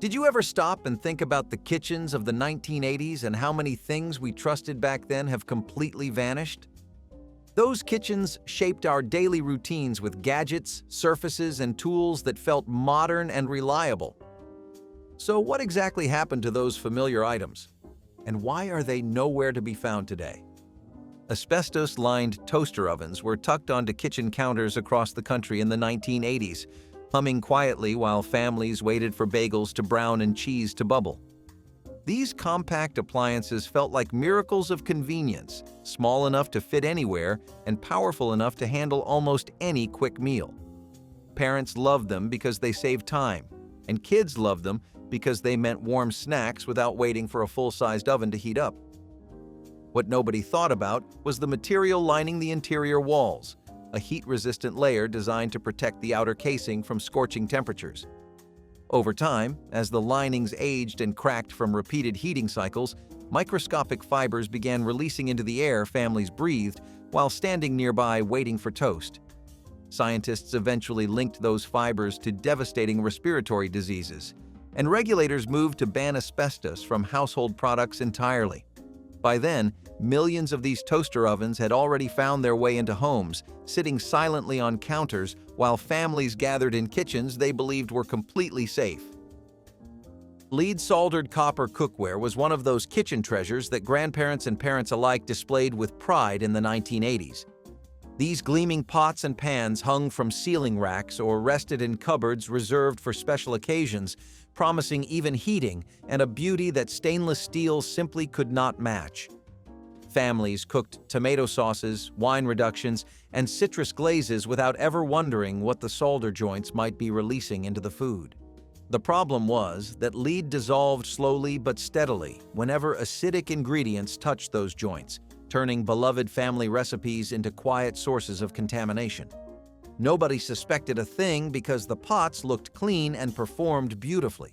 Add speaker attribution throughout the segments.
Speaker 1: Did you ever stop and think about the kitchens of the 1980s and how many things we trusted back then have completely vanished? Those kitchens shaped our daily routines with gadgets, surfaces, and tools that felt modern and reliable. So what exactly happened to those familiar items? And why are they nowhere to be found today? Asbestos-lined toaster ovens were tucked onto kitchen counters across the country in the 1980s, humming quietly while families waited for bagels to brown and cheese to bubble. These compact appliances felt like miracles of convenience, small enough to fit anywhere and powerful enough to handle almost any quick meal. Parents loved them because they saved time, and kids loved them because they meant warm snacks without waiting for a full-sized oven to heat up. What nobody thought about was the material lining the interior walls, a heat-resistant layer designed to protect the outer casing from scorching temperatures. Over time, as the linings aged and cracked from repeated heating cycles, microscopic fibers began releasing into the air families breathed while standing nearby waiting for toast. Scientists eventually linked those fibers to devastating respiratory diseases, and regulators moved to ban asbestos from household products entirely. By then, millions of these toaster ovens had already found their way into homes, sitting silently on counters while families gathered in kitchens they believed were completely safe. Lead-soldered copper cookware was one of those kitchen treasures that grandparents and parents alike displayed with pride in the 1980s. These gleaming pots and pans hung from ceiling racks or rested in cupboards reserved for special occasions, promising even heating and a beauty that stainless steel simply could not match. Families cooked tomato sauces, wine reductions, and citrus glazes without ever wondering what the solder joints might be releasing into the food. The problem was that lead dissolved slowly but steadily whenever acidic ingredients touched those joints, turning beloved family recipes into quiet sources of contamination. Nobody suspected a thing because the pots looked clean and performed beautifully.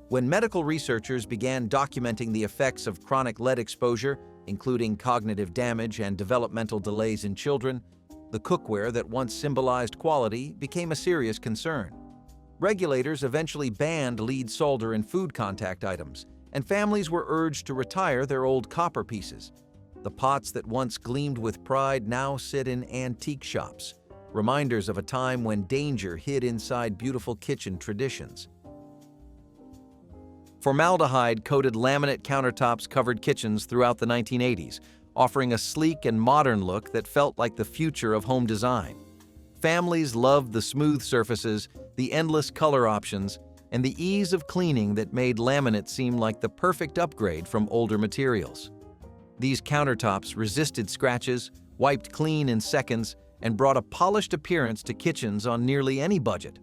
Speaker 1: When medical researchers began documenting the effects of chronic lead exposure, including cognitive damage and developmental delays in children, the cookware that once symbolized quality became a serious concern. Regulators eventually banned lead solder in food contact items, and families were urged to retire their old copper pieces. The pots that once gleamed with pride now sit in antique shops, reminders of a time when danger hid inside beautiful kitchen traditions. Formaldehyde-coated laminate countertops covered kitchens throughout the 1980s, offering a sleek and modern look that felt like the future of home design. Families loved the smooth surfaces, the endless color options, and the ease of cleaning that made laminate seem like the perfect upgrade from older materials. These countertops resisted scratches, wiped clean in seconds, and brought a polished appearance to kitchens on nearly any budget.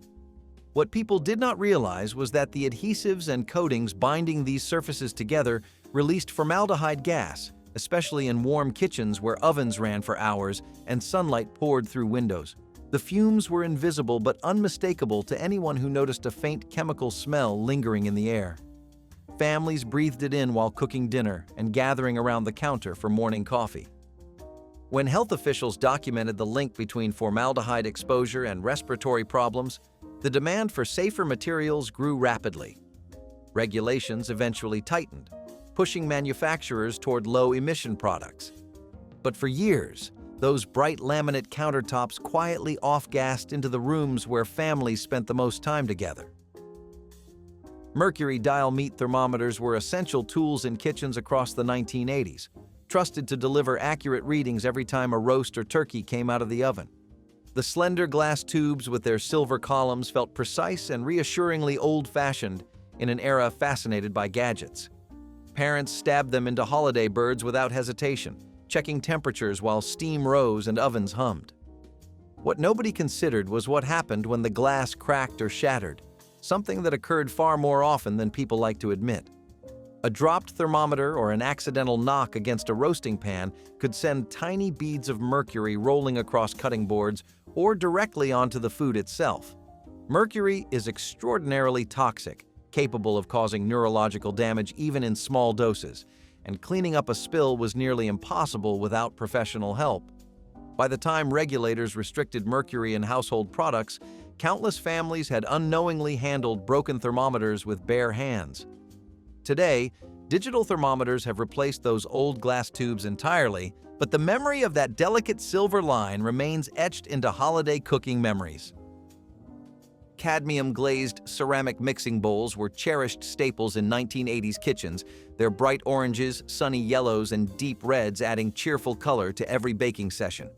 Speaker 1: What people did not realize was that the adhesives and coatings binding these surfaces together released formaldehyde gas, especially in warm kitchens where ovens ran for hours and sunlight poured through windows. The fumes were invisible but unmistakable to anyone who noticed a faint chemical smell lingering in the air. Families breathed it in while cooking dinner and gathering around the counter for morning coffee. When health officials documented the link between formaldehyde exposure and respiratory problems, the demand for safer materials grew rapidly. Regulations eventually tightened, pushing manufacturers toward low-emission products. But for years, those bright laminate countertops quietly off-gassed into the rooms where families spent the most time together. Mercury dial meat thermometers were essential tools in kitchens across the 1980s, trusted to deliver accurate readings every time a roast or turkey came out of the oven. The slender glass tubes with their silver columns felt precise and reassuringly old-fashioned in an era fascinated by gadgets. Parents stabbed them into holiday birds without hesitation, checking temperatures while steam rose and ovens hummed. What nobody considered was what happened when the glass cracked or shattered, something that occurred far more often than people like to admit. A dropped thermometer or an accidental knock against a roasting pan could send tiny beads of mercury rolling across cutting boards or directly onto the food itself. Mercury is extraordinarily toxic, capable of causing neurological damage even in small doses, and cleaning up a spill was nearly impossible without professional help. By the time regulators restricted mercury in household products, countless families had unknowingly handled broken thermometers with bare hands. Today, digital thermometers have replaced those old glass tubes entirely, but the memory of that delicate silver line remains etched into holiday cooking memories. Cadmium-glazed ceramic mixing bowls were cherished staples in 1980s kitchens, their bright oranges, sunny yellows, and deep reds adding cheerful color to every baking session.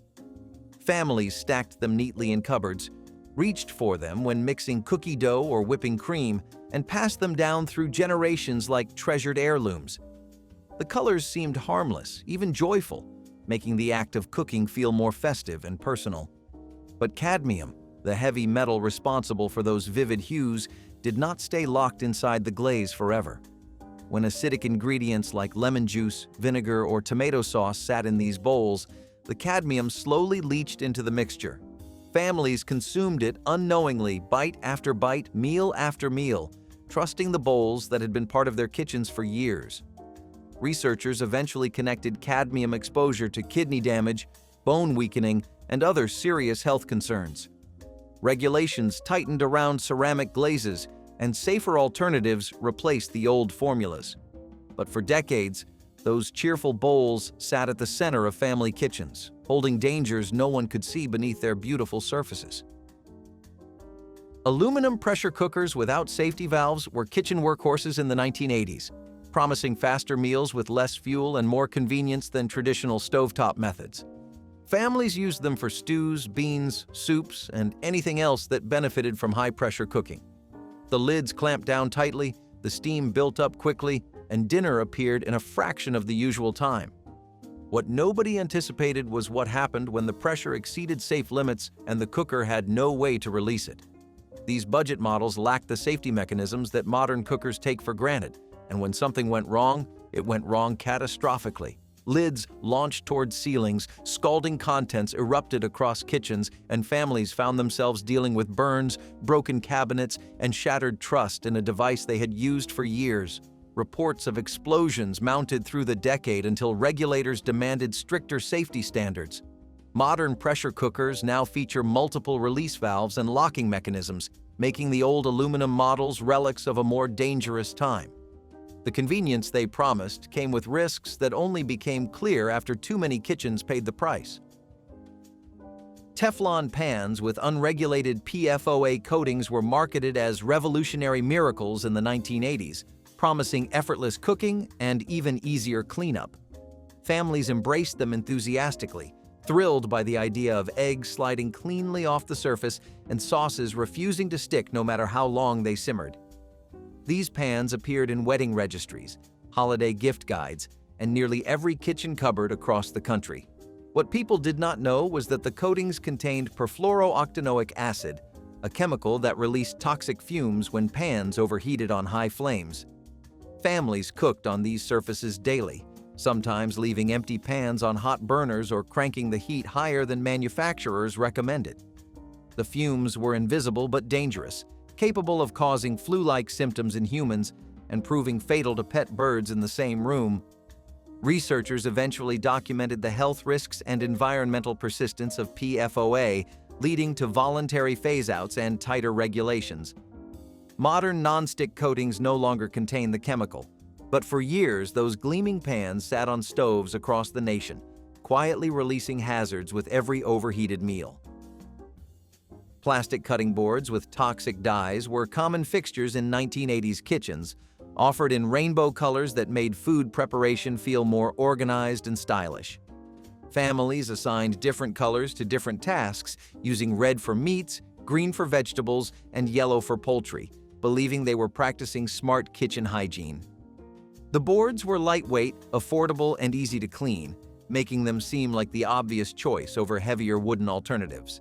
Speaker 1: Families stacked them neatly in cupboards, reached for them when mixing cookie dough or whipping cream, and passed them down through generations like treasured heirlooms. The colors seemed harmless, even joyful, making the act of cooking feel more festive and personal. But cadmium, the heavy metal responsible for those vivid hues, did not stay locked inside the glaze forever. When acidic ingredients like lemon juice, vinegar, or tomato sauce sat in these bowls, the cadmium slowly leached into the mixture. Families consumed it unknowingly, bite after bite, meal after meal, trusting the bowls that had been part of their kitchens for years. Researchers eventually connected cadmium exposure to kidney damage, bone weakening, and other serious health concerns. Regulations tightened around ceramic glazes, and safer alternatives replaced the old formulas. But for decades, those cheerful bowls sat at the center of family kitchens, holding dangers no one could see beneath their beautiful surfaces. Aluminum pressure cookers without safety valves were kitchen workhorses in the 1980s, promising faster meals with less fuel and more convenience than traditional stovetop methods. Families used them for stews, beans, soups, and anything else that benefited from high-pressure cooking. The lids clamped down tightly, the steam built up quickly, and dinner appeared in a fraction of the usual time. What nobody anticipated was what happened when the pressure exceeded safe limits and the cooker had no way to release it. These budget models lacked the safety mechanisms that modern cookers take for granted, and when something went wrong, it went wrong catastrophically. Lids launched toward ceilings, scalding contents erupted across kitchens, and families found themselves dealing with burns, broken cabinets, and shattered trust in a device they had used for years. Reports of explosions mounted through the decade until regulators demanded stricter safety standards. Modern pressure cookers now feature multiple release valves and locking mechanisms, making the old aluminum models relics of a more dangerous time. The convenience they promised came with risks that only became clear after too many kitchens paid the price. Teflon pans with unregulated PFOA coatings were marketed as revolutionary miracles in the 1980s, promising effortless cooking and even easier cleanup. Families embraced them enthusiastically, thrilled by the idea of eggs sliding cleanly off the surface and sauces refusing to stick no matter how long they simmered. These pans appeared in wedding registries, holiday gift guides, and nearly every kitchen cupboard across the country. What people did not know was that the coatings contained perfluorooctanoic acid, a chemical that released toxic fumes when pans overheated on high flames. Families cooked on these surfaces daily, sometimes leaving empty pans on hot burners or cranking the heat higher than manufacturers recommended. The fumes were invisible but dangerous, capable of causing flu-like symptoms in humans and proving fatal to pet birds in the same room. Researchers eventually documented the health risks and environmental persistence of PFOA, leading to voluntary phase-outs and tighter regulations. Modern non-stick coatings no longer contain the chemical, but for years those gleaming pans sat on stoves across the nation, quietly releasing hazards with every overheated meal. Plastic cutting boards with toxic dyes were common fixtures in 1980s kitchens, offered in rainbow colors that made food preparation feel more organized and stylish. Families assigned different colors to different tasks, using red for meats, green for vegetables, and yellow for poultry, believing they were practicing smart kitchen hygiene. The boards were lightweight, affordable, and easy to clean, making them seem like the obvious choice over heavier wooden alternatives.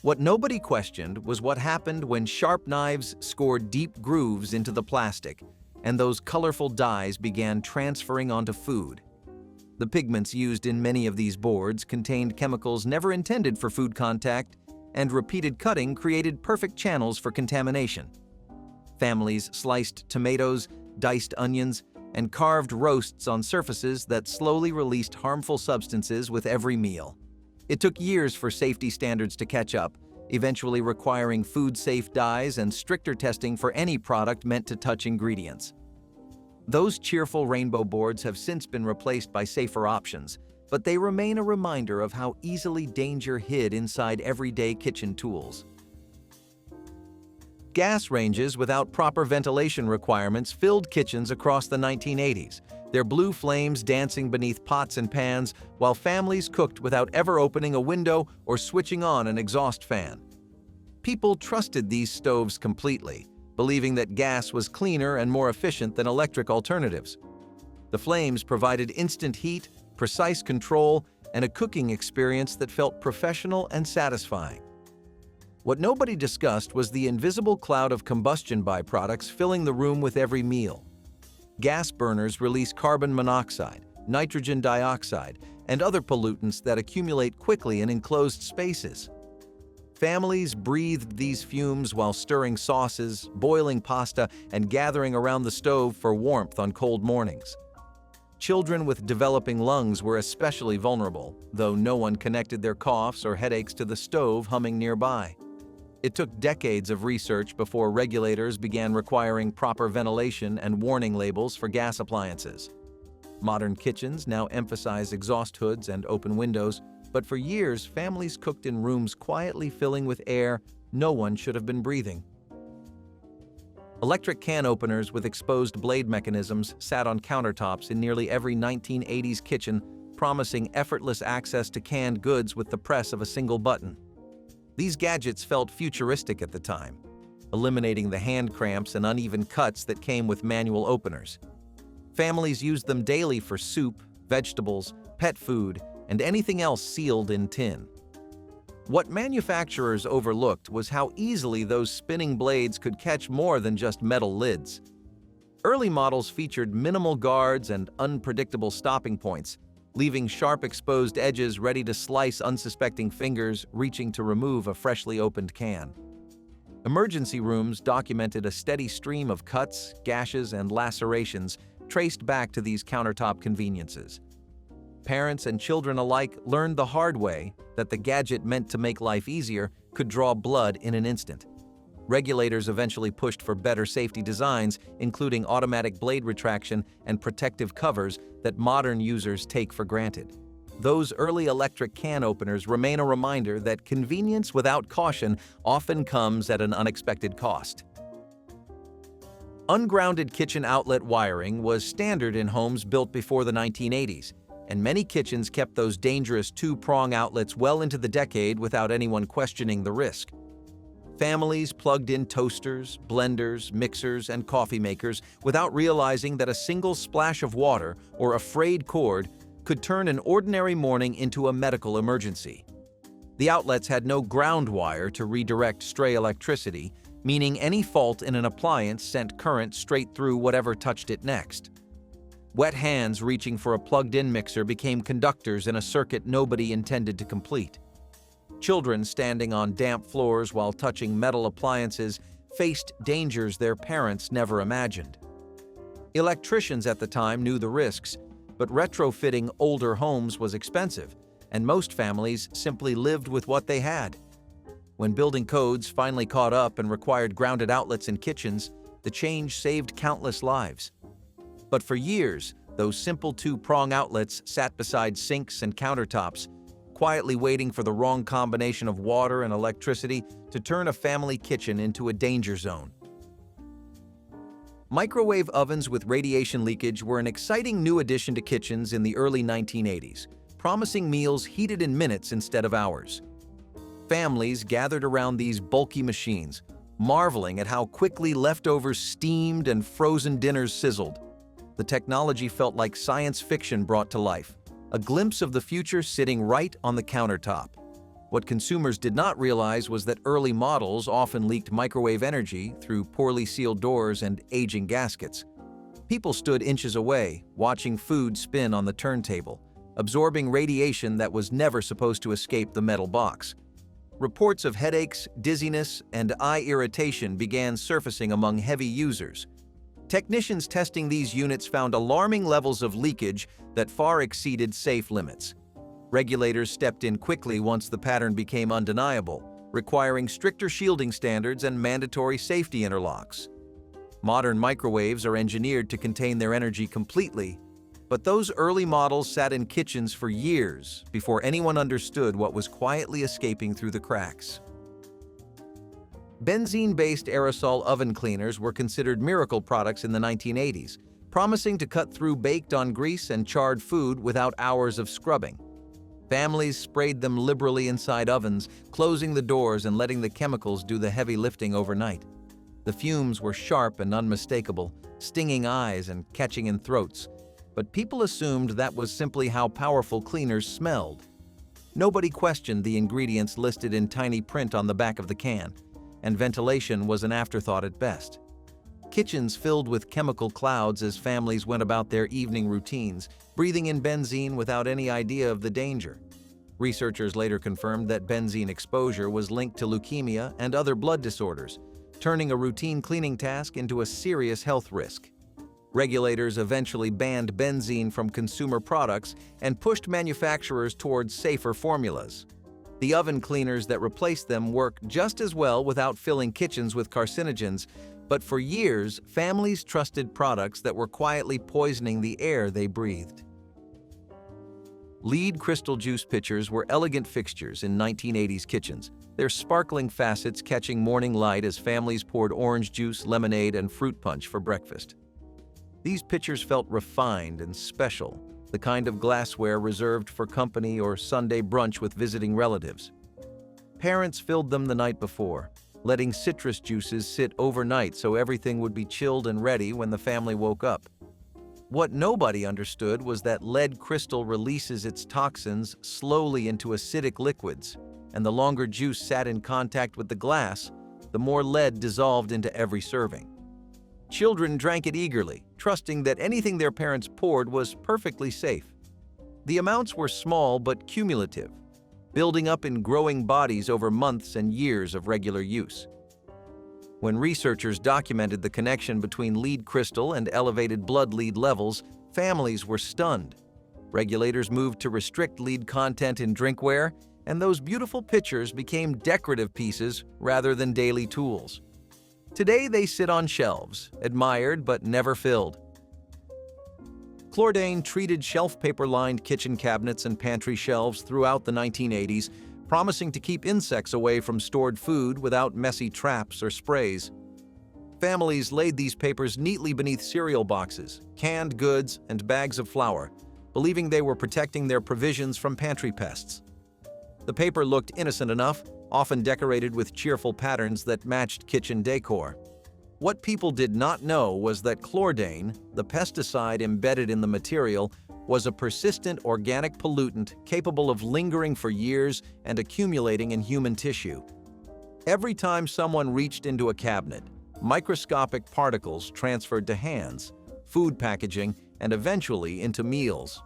Speaker 1: What nobody questioned was what happened when sharp knives scored deep grooves into the plastic, and those colorful dyes began transferring onto food. The pigments used in many of these boards contained chemicals never intended for food contact, and repeated cutting created perfect channels for contamination. Families sliced tomatoes, diced onions, and carved roasts on surfaces that slowly released harmful substances with every meal. It took years for safety standards to catch up, eventually requiring food-safe dyes and stricter testing for any product meant to touch ingredients. Those cheerful rainbow boards have since been replaced by safer options, but they remain a reminder of how easily danger hid inside everyday kitchen tools. Gas ranges without proper ventilation requirements filled kitchens across the 1980s, their blue flames dancing beneath pots and pans while families cooked without ever opening a window or switching on an exhaust fan. People trusted these stoves completely, believing that gas was cleaner and more efficient than electric alternatives. The flames provided instant heat, precise control, and a cooking experience that felt professional and satisfying. What nobody discussed was the invisible cloud of combustion byproducts filling the room with every meal. Gas burners release carbon monoxide, nitrogen dioxide, and other pollutants that accumulate quickly in enclosed spaces. Families breathed these fumes while stirring sauces, boiling pasta, and gathering around the stove for warmth on cold mornings. Children with developing lungs were especially vulnerable, though no one connected their coughs or headaches to the stove humming nearby. It took decades of research before regulators began requiring proper ventilation and warning labels for gas appliances. Modern kitchens now emphasize exhaust hoods and open windows, but for years, families cooked in rooms quietly filling with air no one should have been breathing. Electric can openers with exposed blade mechanisms sat on countertops in nearly every 1980s kitchen, promising effortless access to canned goods with the press of a single button. These gadgets felt futuristic at the time, eliminating the hand cramps and uneven cuts that came with manual openers. Families used them daily for soup, vegetables, pet food, and anything else sealed in tin. What manufacturers overlooked was how easily those spinning blades could catch more than just metal lids. Early models featured minimal guards and unpredictable stopping points, leaving sharp exposed edges ready to slice unsuspecting fingers reaching to remove a freshly opened can. Emergency rooms documented a steady stream of cuts, gashes, and lacerations traced back to these countertop conveniences. Parents and children alike learned the hard way that the gadget meant to make life easier could draw blood in an instant. Regulators eventually pushed for better safety designs, including automatic blade retraction and protective covers that modern users take for granted. Those early electric can openers remain a reminder that convenience without caution often comes at an unexpected cost. Ungrounded kitchen outlet wiring was standard in homes built before the 1980s, and many kitchens kept those dangerous two-prong outlets well into the decade without anyone questioning the risk. Families plugged in toasters, blenders, mixers, and coffee makers without realizing that a single splash of water or a frayed cord could turn an ordinary morning into a medical emergency. The outlets had no ground wire to redirect stray electricity, meaning any fault in an appliance sent current straight through whatever touched it next. Wet hands reaching for a plugged-in mixer became conductors in a circuit nobody intended to complete. Children standing on damp floors while touching metal appliances faced dangers their parents never imagined. Electricians at the time knew the risks, but retrofitting older homes was expensive, and most families simply lived with what they had. When building codes finally caught up and required grounded outlets in kitchens, the change saved countless lives. But for years, those simple two-prong outlets sat beside sinks and countertops, quietly waiting for the wrong combination of water and electricity to turn a family kitchen into a danger zone. Microwave ovens with radiation leakage were an exciting new addition to kitchens in the early 1980s, promising meals heated in minutes instead of hours. Families gathered around these bulky machines, marveling at how quickly leftovers steamed and frozen dinners sizzled. The technology felt like science fiction brought to life, a glimpse of the future sitting right on the countertop. What consumers did not realize was that early models often leaked microwave energy through poorly sealed doors and aging gaskets. People stood inches away, watching food spin on the turntable, absorbing radiation that was never supposed to escape the metal box. Reports of headaches, dizziness, and eye irritation began surfacing among heavy users. Technicians testing these units found alarming levels of leakage that far exceeded safe limits. Regulators stepped in quickly once the pattern became undeniable, requiring stricter shielding standards and mandatory safety interlocks. Modern microwaves are engineered to contain their energy completely, but those early models sat in kitchens for years before anyone understood what was quietly escaping through the cracks. Benzene-based aerosol oven cleaners were considered miracle products in the 1980s, promising to cut through baked-on grease and charred food without hours of scrubbing. Families sprayed them liberally inside ovens, closing the doors and letting the chemicals do the heavy lifting overnight. The fumes were sharp and unmistakable, stinging eyes and catching in throats, but people assumed that was simply how powerful cleaners smelled. Nobody questioned the ingredients listed in tiny print on the back of the can, and ventilation was an afterthought at best. Kitchens filled with chemical clouds as families went about their evening routines, breathing in benzene without any idea of the danger. Researchers later confirmed that benzene exposure was linked to leukemia and other blood disorders, turning a routine cleaning task into a serious health risk. Regulators eventually banned benzene from consumer products and pushed manufacturers towards safer formulas. The oven cleaners that replaced them work just as well without filling kitchens with carcinogens, but for years, families trusted products that were quietly poisoning the air they breathed. Lead crystal juice pitchers were elegant fixtures in 1980s kitchens, their sparkling facets catching morning light as families poured orange juice, lemonade, and fruit punch for breakfast. These pitchers felt refined and special, the kind of glassware reserved for company or Sunday brunch with visiting relatives. Parents filled them the night before, letting citrus juices sit overnight so everything would be chilled and ready when the family woke up. What nobody understood was that lead crystal releases its toxins slowly into acidic liquids, and the longer juice sat in contact with the glass, the more lead dissolved into every serving. Children drank it eagerly, trusting that anything their parents poured was perfectly safe. The amounts were small but cumulative, building up in growing bodies over months and years of regular use. When researchers documented the connection between lead crystal and elevated blood lead levels, families were stunned. Regulators moved to restrict lead content in drinkware, and those beautiful pitchers became decorative pieces rather than daily tools. Today they sit on shelves, admired but never filled. Chlordane treated shelf paper-lined kitchen cabinets and pantry shelves throughout the 1980s, promising to keep insects away from stored food without messy traps or sprays. Families laid these papers neatly beneath cereal boxes, canned goods, and bags of flour, believing they were protecting their provisions from pantry pests. The paper looked innocent enough, often decorated with cheerful patterns that matched kitchen decor. What people did not know was that chlordane, the pesticide embedded in the material, was a persistent organic pollutant capable of lingering for years and accumulating in human tissue. Every time someone reached into a cabinet, microscopic particles transferred to hands, food packaging, and eventually into meals.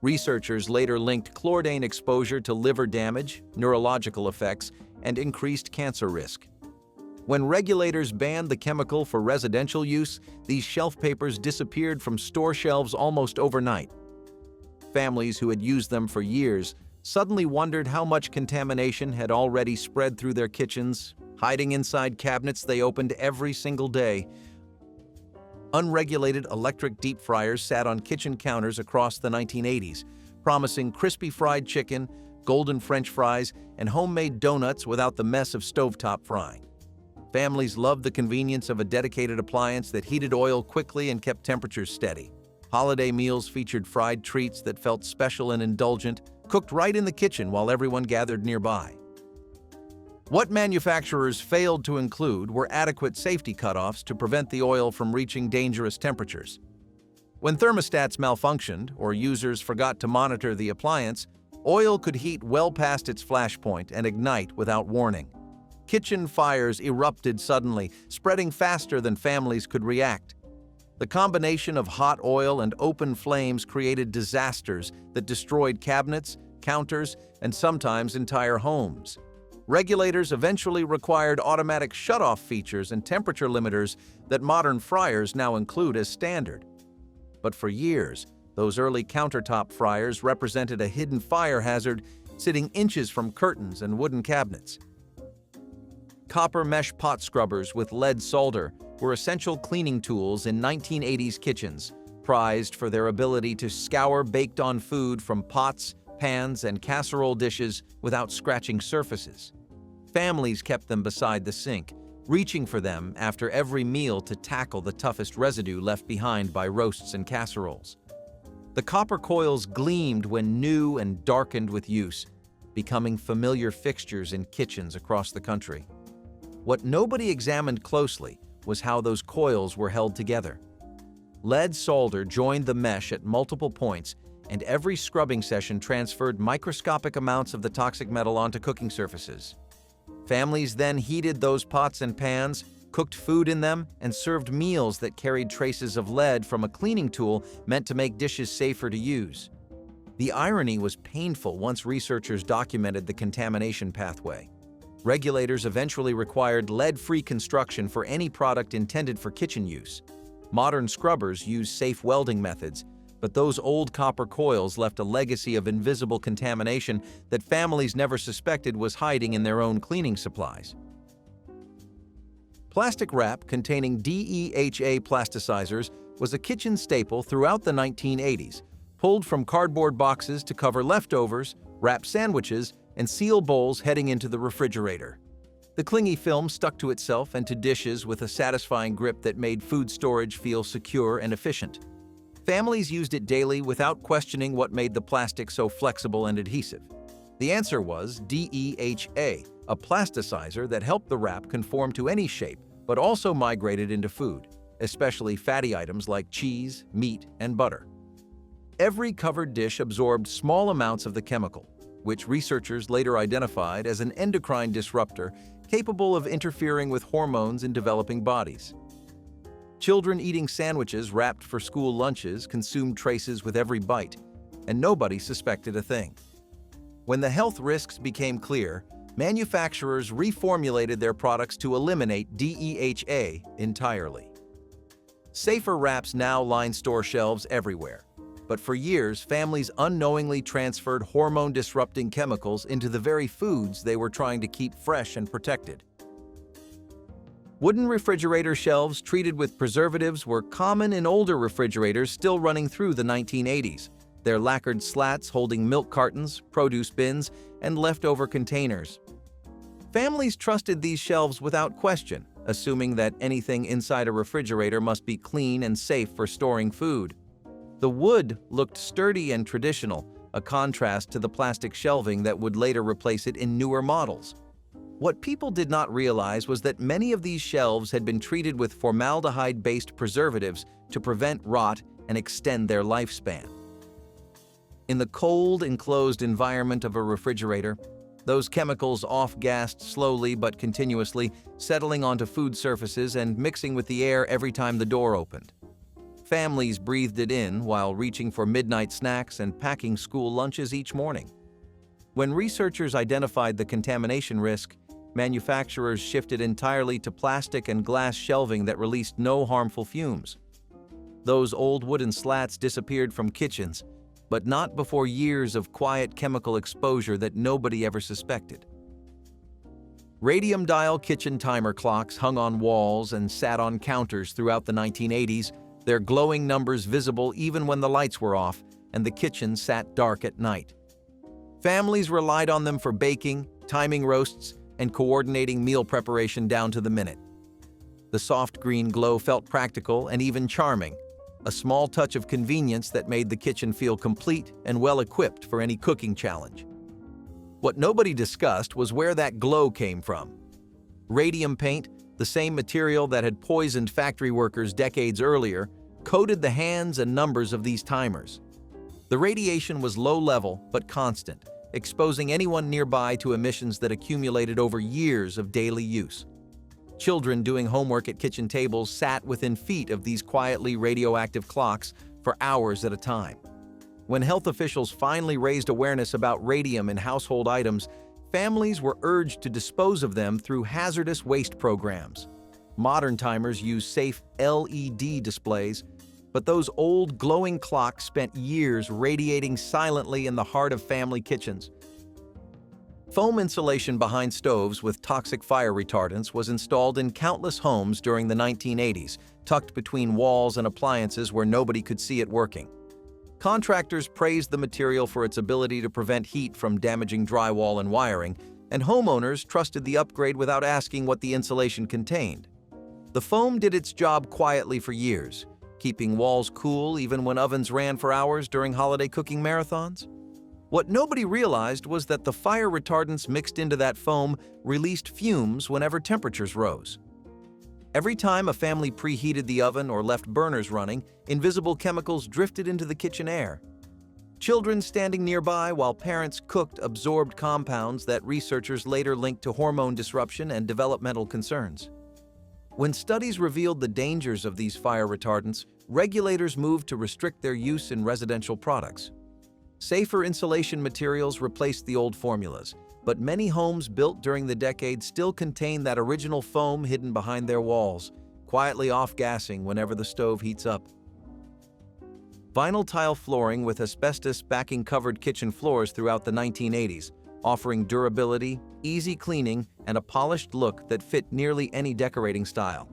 Speaker 1: Researchers later linked chlordane exposure to liver damage, neurological effects, and increased cancer risk. When regulators banned the chemical for residential use, these shelf papers disappeared from store shelves almost overnight. Families who had used them for years suddenly wondered how much contamination had already spread through their kitchens, hiding inside cabinets they opened every single day. Unregulated electric deep fryers sat on kitchen counters across the 1980s, promising crispy fried chicken, golden French fries, and homemade donuts without the mess of stovetop frying. Families loved the convenience of a dedicated appliance that heated oil quickly and kept temperatures steady. Holiday meals featured fried treats that felt special and indulgent, cooked right in the kitchen while everyone gathered nearby. What manufacturers failed to include were adequate safety cutoffs to prevent the oil from reaching dangerous temperatures. When thermostats malfunctioned or users forgot to monitor the appliance, oil could heat well past its flash point and ignite without warning. Kitchen fires erupted suddenly, spreading faster than families could react. The combination of hot oil and open flames created disasters that destroyed cabinets, counters, and sometimes entire homes. Regulators eventually required automatic shutoff features and temperature limiters that modern fryers now include as standard. But for years, those early countertop fryers represented a hidden fire hazard sitting inches from curtains and wooden cabinets. Copper mesh pot scrubbers with lead solder were essential cleaning tools in 1980s kitchens, prized for their ability to scour baked-on food from pots, pans, and casserole dishes without scratching surfaces. Families kept them beside the sink, reaching for them after every meal to tackle the toughest residue left behind by roasts and casseroles. The copper coils gleamed when new and darkened with use, becoming familiar fixtures in kitchens across the country. What nobody examined closely was how those coils were held together. Lead solder joined the mesh at multiple points, and every scrubbing session transferred microscopic amounts of the toxic metal onto cooking surfaces. Families then heated those pots and pans, cooked food in them, and served meals that carried traces of lead from a cleaning tool meant to make dishes safer to use. The irony was painful once researchers documented the contamination pathway. Regulators eventually required lead-free construction for any product intended for kitchen use. Modern scrubbers use safe welding methods, but those old copper coils left a legacy of invisible contamination that families never suspected was hiding in their own cleaning supplies. Plastic wrap containing DEHA plasticizers was a kitchen staple throughout the 1980s, pulled from cardboard boxes to cover leftovers, wrap sandwiches, and seal bowls heading into the refrigerator. The clingy film stuck to itself and to dishes with a satisfying grip that made food storage feel secure and efficient. Families used it daily without questioning what made the plastic so flexible and adhesive. The answer was DEHA, a plasticizer that helped the wrap conform to any shape, but also migrated into food, especially fatty items like cheese, meat, and butter. Every covered dish absorbed small amounts of the chemical, which researchers later identified as an endocrine disruptor capable of interfering with hormones in developing bodies. Children eating sandwiches wrapped for school lunches consumed traces with every bite, and nobody suspected a thing. When the health risks became clear, manufacturers reformulated their products to eliminate DEHA entirely. Safer wraps now line store shelves everywhere, but for years, families unknowingly transferred hormone-disrupting chemicals into the very foods they were trying to keep fresh and protected. Wooden refrigerator shelves treated with preservatives were common in older refrigerators still running through the 1980s, their lacquered slats holding milk cartons, produce bins, and leftover containers. Families trusted these shelves without question, assuming that anything inside a refrigerator must be clean and safe for storing food. The wood looked sturdy and traditional, a contrast to the plastic shelving that would later replace it in newer models. What people did not realize was that many of these shelves had been treated with formaldehyde-based preservatives to prevent rot and extend their lifespan. In the cold, enclosed environment of a refrigerator, those chemicals off-gassed slowly but continuously, settling onto food surfaces and mixing with the air every time the door opened. Families breathed it in while reaching for midnight snacks and packing school lunches each morning. When researchers identified the contamination risk, manufacturers shifted entirely to plastic and glass shelving that released no harmful fumes. Those old wooden slats disappeared from kitchens, but not before years of quiet chemical exposure that nobody ever suspected. Radium dial kitchen timer clocks hung on walls and sat on counters throughout the 1980s, their glowing numbers visible even when the lights were off and the kitchen sat dark at night. Families relied on them for baking, timing roasts, and coordinating meal preparation down to the minute. The soft green glow felt practical and even charming, a small touch of convenience that made the kitchen feel complete and well-equipped for any cooking challenge. What nobody discussed was where that glow came from. Radium paint, the same material that had poisoned factory workers decades earlier, coated the hands and numbers of these timers. The radiation was low-level but constant, exposing anyone nearby to emissions that accumulated over years of daily use. Children doing homework at kitchen tables sat within feet of these quietly radioactive clocks for hours at a time. When health officials finally raised awareness about radium in household items, families were urged to dispose of them through hazardous waste programs. Modern timers use safe LED displays, but those old glowing clocks spent years radiating silently in the heart of family kitchens. Foam insulation behind stoves with toxic fire retardants was installed in countless homes during the 1980s, tucked between walls and appliances where nobody could see it working. Contractors praised the material for its ability to prevent heat from damaging drywall and wiring, and homeowners trusted the upgrade without asking what the insulation contained. The foam did its job quietly for years, keeping walls cool even when ovens ran for hours during holiday cooking marathons. What nobody realized was that the fire retardants mixed into that foam released fumes whenever temperatures rose. Every time a family preheated the oven or left burners running, invisible chemicals drifted into the kitchen air. Children standing nearby while parents cooked absorbed compounds that researchers later linked to hormone disruption and developmental concerns. When studies revealed the dangers of these fire retardants, regulators moved to restrict their use in residential products. Safer insulation materials replaced the old formulas, but many homes built during the decade still contain that original foam hidden behind their walls, quietly off-gassing whenever the stove heats up. Vinyl tile flooring with asbestos backing covered kitchen floors throughout the 1980s, offering durability, easy cleaning, and a polished look that fit nearly any decorating style.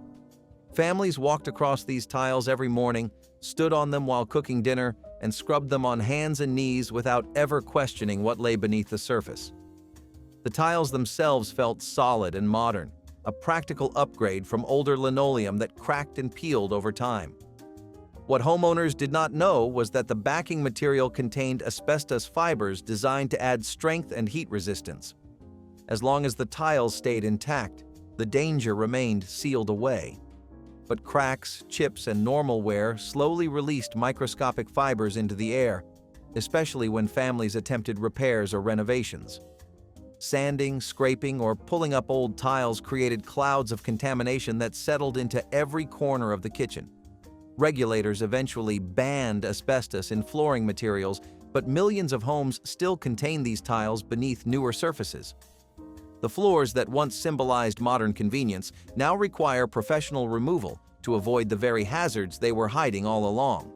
Speaker 1: Families walked across these tiles every morning, stood on them while cooking dinner, and scrubbed them on hands and knees without ever questioning what lay beneath the surface. The tiles themselves felt solid and modern, a practical upgrade from older linoleum that cracked and peeled over time. What homeowners did not know was that the backing material contained asbestos fibers designed to add strength and heat resistance. As long as the tiles stayed intact, the danger remained sealed away. But cracks, chips, and normal wear slowly released microscopic fibers into the air, especially when families attempted repairs or renovations. Sanding, scraping, or pulling up old tiles created clouds of contamination that settled into every corner of the kitchen. Regulators eventually banned asbestos in flooring materials, but millions of homes still contain these tiles beneath newer surfaces. The floors that once symbolized modern convenience now require professional removal to avoid the very hazards they were hiding all along.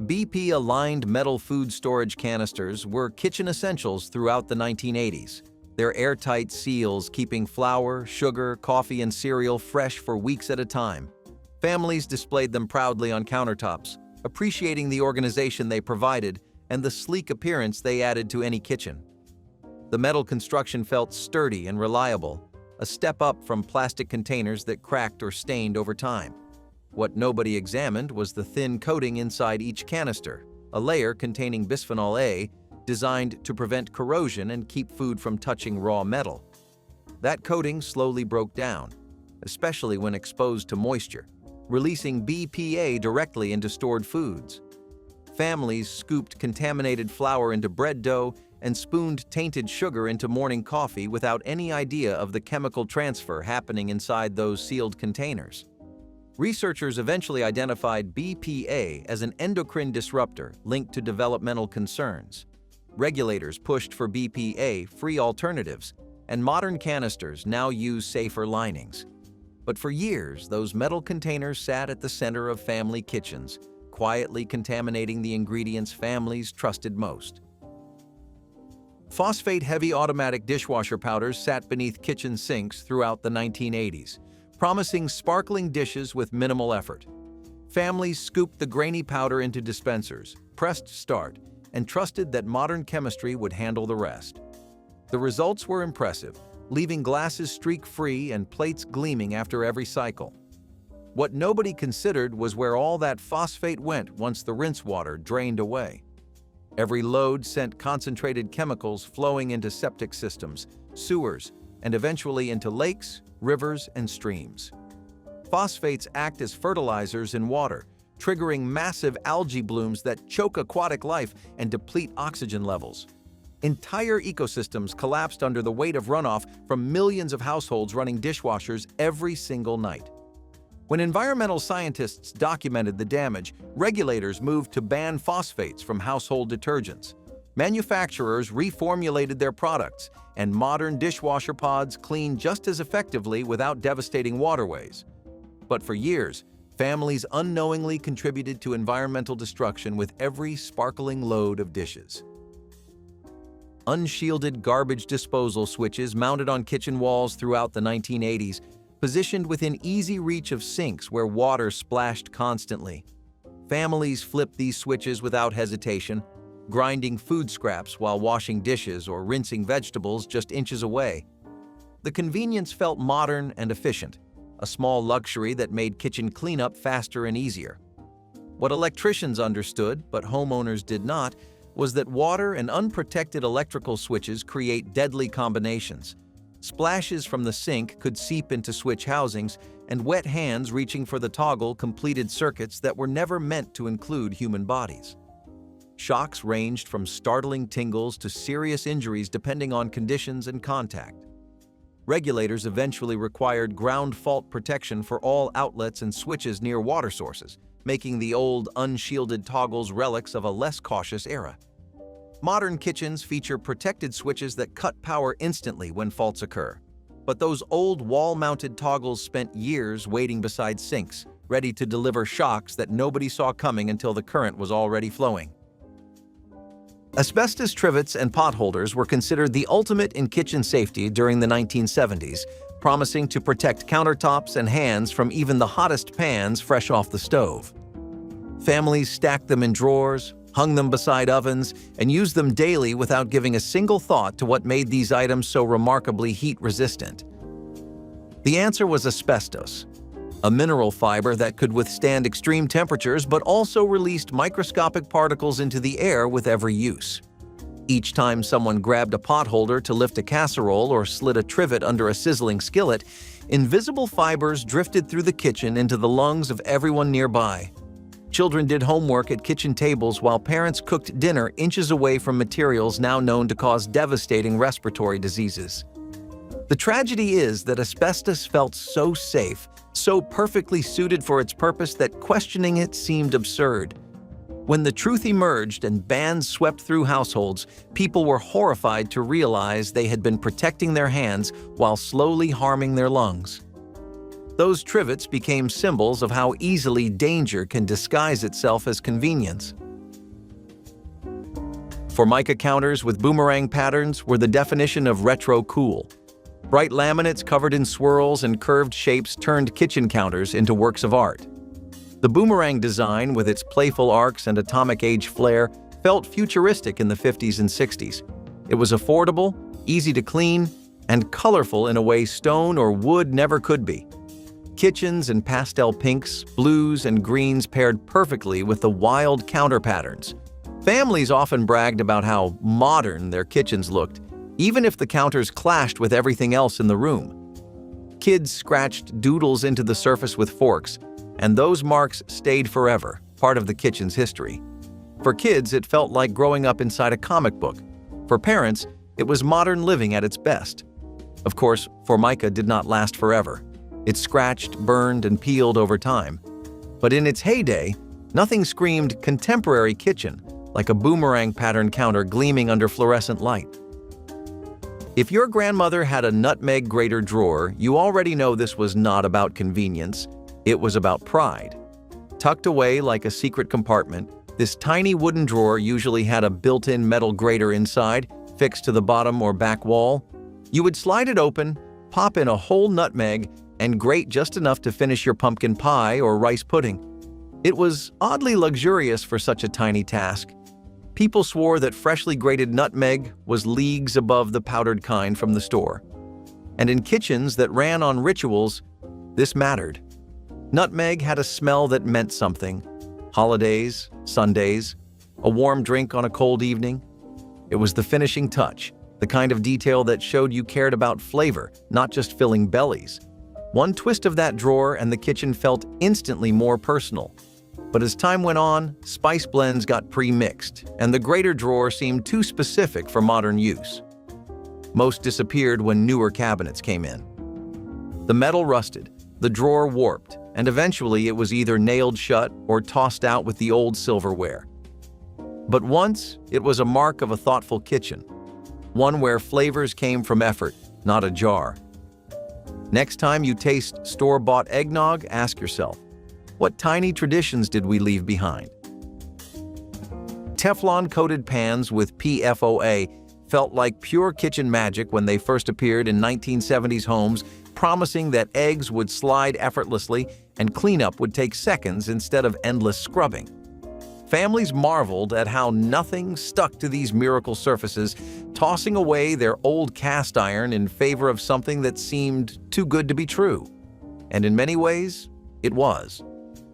Speaker 1: BP-aligned metal food storage canisters were kitchen essentials throughout the 1980s, their airtight seals keeping flour, sugar, coffee, and cereal fresh for weeks at a time. Families displayed them proudly on countertops, appreciating the organization they provided and the sleek appearance they added to any kitchen. The metal construction felt sturdy and reliable, a step up from plastic containers that cracked or stained over time. What nobody examined was the thin coating inside each canister, a layer containing bisphenol A designed to prevent corrosion and keep food from touching raw metal. That coating slowly broke down, especially when exposed to moisture, releasing BPA directly into stored foods. Families scooped contaminated flour into bread dough and spooned tainted sugar into morning coffee without any idea of the chemical transfer happening inside those sealed containers. Researchers eventually identified BPA as an endocrine disruptor linked to developmental concerns. Regulators pushed for BPA-free alternatives, and modern canisters now use safer linings. But for years, those metal containers sat at the center of family kitchens, quietly contaminating the ingredients families trusted most. Phosphate heavy automatic dishwasher powders sat beneath kitchen sinks throughout the 1980s, promising sparkling dishes with minimal effort. Families scooped the grainy powder into dispensers, pressed start, and trusted that modern chemistry would handle the rest. The results were impressive, leaving glasses streak-free and plates gleaming after every cycle. What nobody considered was where all that phosphate went once the rinse water drained away. Every load sent concentrated chemicals flowing into septic systems, sewers, and eventually into lakes, rivers, and streams. Phosphates act as fertilizers in water, triggering massive algae blooms that choke aquatic life and deplete oxygen levels. Entire ecosystems collapsed under the weight of runoff from millions of households running dishwashers every single night. When environmental scientists documented the damage, regulators moved to ban phosphates from household detergents. Manufacturers reformulated their products, and modern dishwasher pods clean just as effectively without devastating waterways. But for years, families unknowingly contributed to environmental destruction with every sparkling load of dishes. unshielded garbage disposal switches mounted on kitchen walls throughout the 1980s, positioned within easy reach of sinks where water splashed constantly. Families flipped these switches without hesitation, grinding food scraps while washing dishes or rinsing vegetables just inches away. The convenience felt modern and efficient, a small luxury that made kitchen cleanup faster and easier. What electricians understood, but homeowners did not, was that water and unprotected electrical switches create deadly combinations. Splashes from the sink could seep into switch housings, and wet hands reaching for the toggle completed circuits that were never meant to include human bodies. Shocks ranged from startling tingles to serious injuries depending on conditions and contact. Regulators eventually required ground fault protection for all outlets and switches near water sources, making the old unshielded toggles relics of a less cautious era. Modern kitchens feature protected switches that cut power instantly when faults occur. But those old wall-mounted toggles spent years waiting beside sinks, ready to deliver shocks that nobody saw coming until the current was already flowing. Asbestos trivets and pot holders were considered the ultimate in kitchen safety during the 1970s, promising to protect countertops and hands from even the hottest pans fresh off the stove. Families stacked them in drawers, hung them beside ovens, and used them daily without giving a single thought to what made these items so remarkably heat-resistant. The answer was asbestos, a mineral fiber that could withstand extreme temperatures but also released microscopic particles into the air with every use. Each time someone grabbed a pot holder to lift a casserole or slid a trivet under a sizzling skillet, invisible fibers drifted through the kitchen into the lungs of everyone nearby. Children did homework at kitchen tables while parents cooked dinner inches away from materials now known to cause devastating respiratory diseases. The tragedy is that asbestos felt so safe, so perfectly suited for its purpose that questioning it seemed absurd. When the truth emerged and bans swept through households, people were horrified to realize they had been protecting their hands while slowly harming their lungs. Those trivets became symbols of how easily danger can disguise itself as convenience. Formica counters with boomerang patterns were the definition of retro cool. Bright laminates covered in swirls and curved shapes turned kitchen counters into works of art. The boomerang design, with its playful arcs and atomic-age flair, felt futuristic in the 50s and 60s. It was affordable, easy to clean, and colorful in a way stone or wood never could be. Kitchens in pastel pinks, blues, and greens paired perfectly with the wild counter patterns. Families often bragged about how modern their kitchens looked, even if the counters clashed with everything else in the room. Kids scratched doodles into the surface with forks, and those marks stayed forever, part of the kitchen's history. For kids, it felt like growing up inside a comic book. For parents, it was modern living at its best. Of course, Formica did not last forever. It scratched, burned, and peeled over time. But in its heyday, nothing screamed contemporary kitchen like a boomerang pattern counter gleaming under fluorescent light. If your grandmother had a nutmeg grater drawer, you already know this was not about convenience. It was about pride. Tucked away like a secret compartment, this tiny wooden drawer usually had a built-in metal grater inside, fixed to the bottom or back wall. You would slide it open, pop in a whole nutmeg, and grate just enough to finish your pumpkin pie or rice pudding. It was oddly luxurious for such a tiny task. People swore that freshly grated nutmeg was leagues above the powdered kind from the store. And in kitchens that ran on rituals, this mattered. Nutmeg had a smell that meant something. Holidays, Sundays, a warm drink on a cold evening. It was the finishing touch, the kind of detail that showed you cared about flavor, not just filling bellies. One twist of that drawer and the kitchen felt instantly more personal. But as time went on, spice blends got pre-mixed, and the grater drawer seemed too specific for modern use. Most disappeared when newer cabinets came in. The metal rusted, the drawer warped, and eventually it was either nailed shut or tossed out with the old silverware. But once, it was a mark of a thoughtful kitchen, one where flavors came from effort, not a jar. Next time you taste store-bought eggnog, ask yourself, what tiny traditions did we leave behind? Teflon-coated pans with PFOA felt like pure kitchen magic when they first appeared in 1970s homes, promising that eggs would slide effortlessly and cleanup would take seconds instead of endless scrubbing. Families marveled at how nothing stuck to these miracle surfaces, tossing away their old cast iron in favor of something that seemed too good to be true. And in many ways, it was.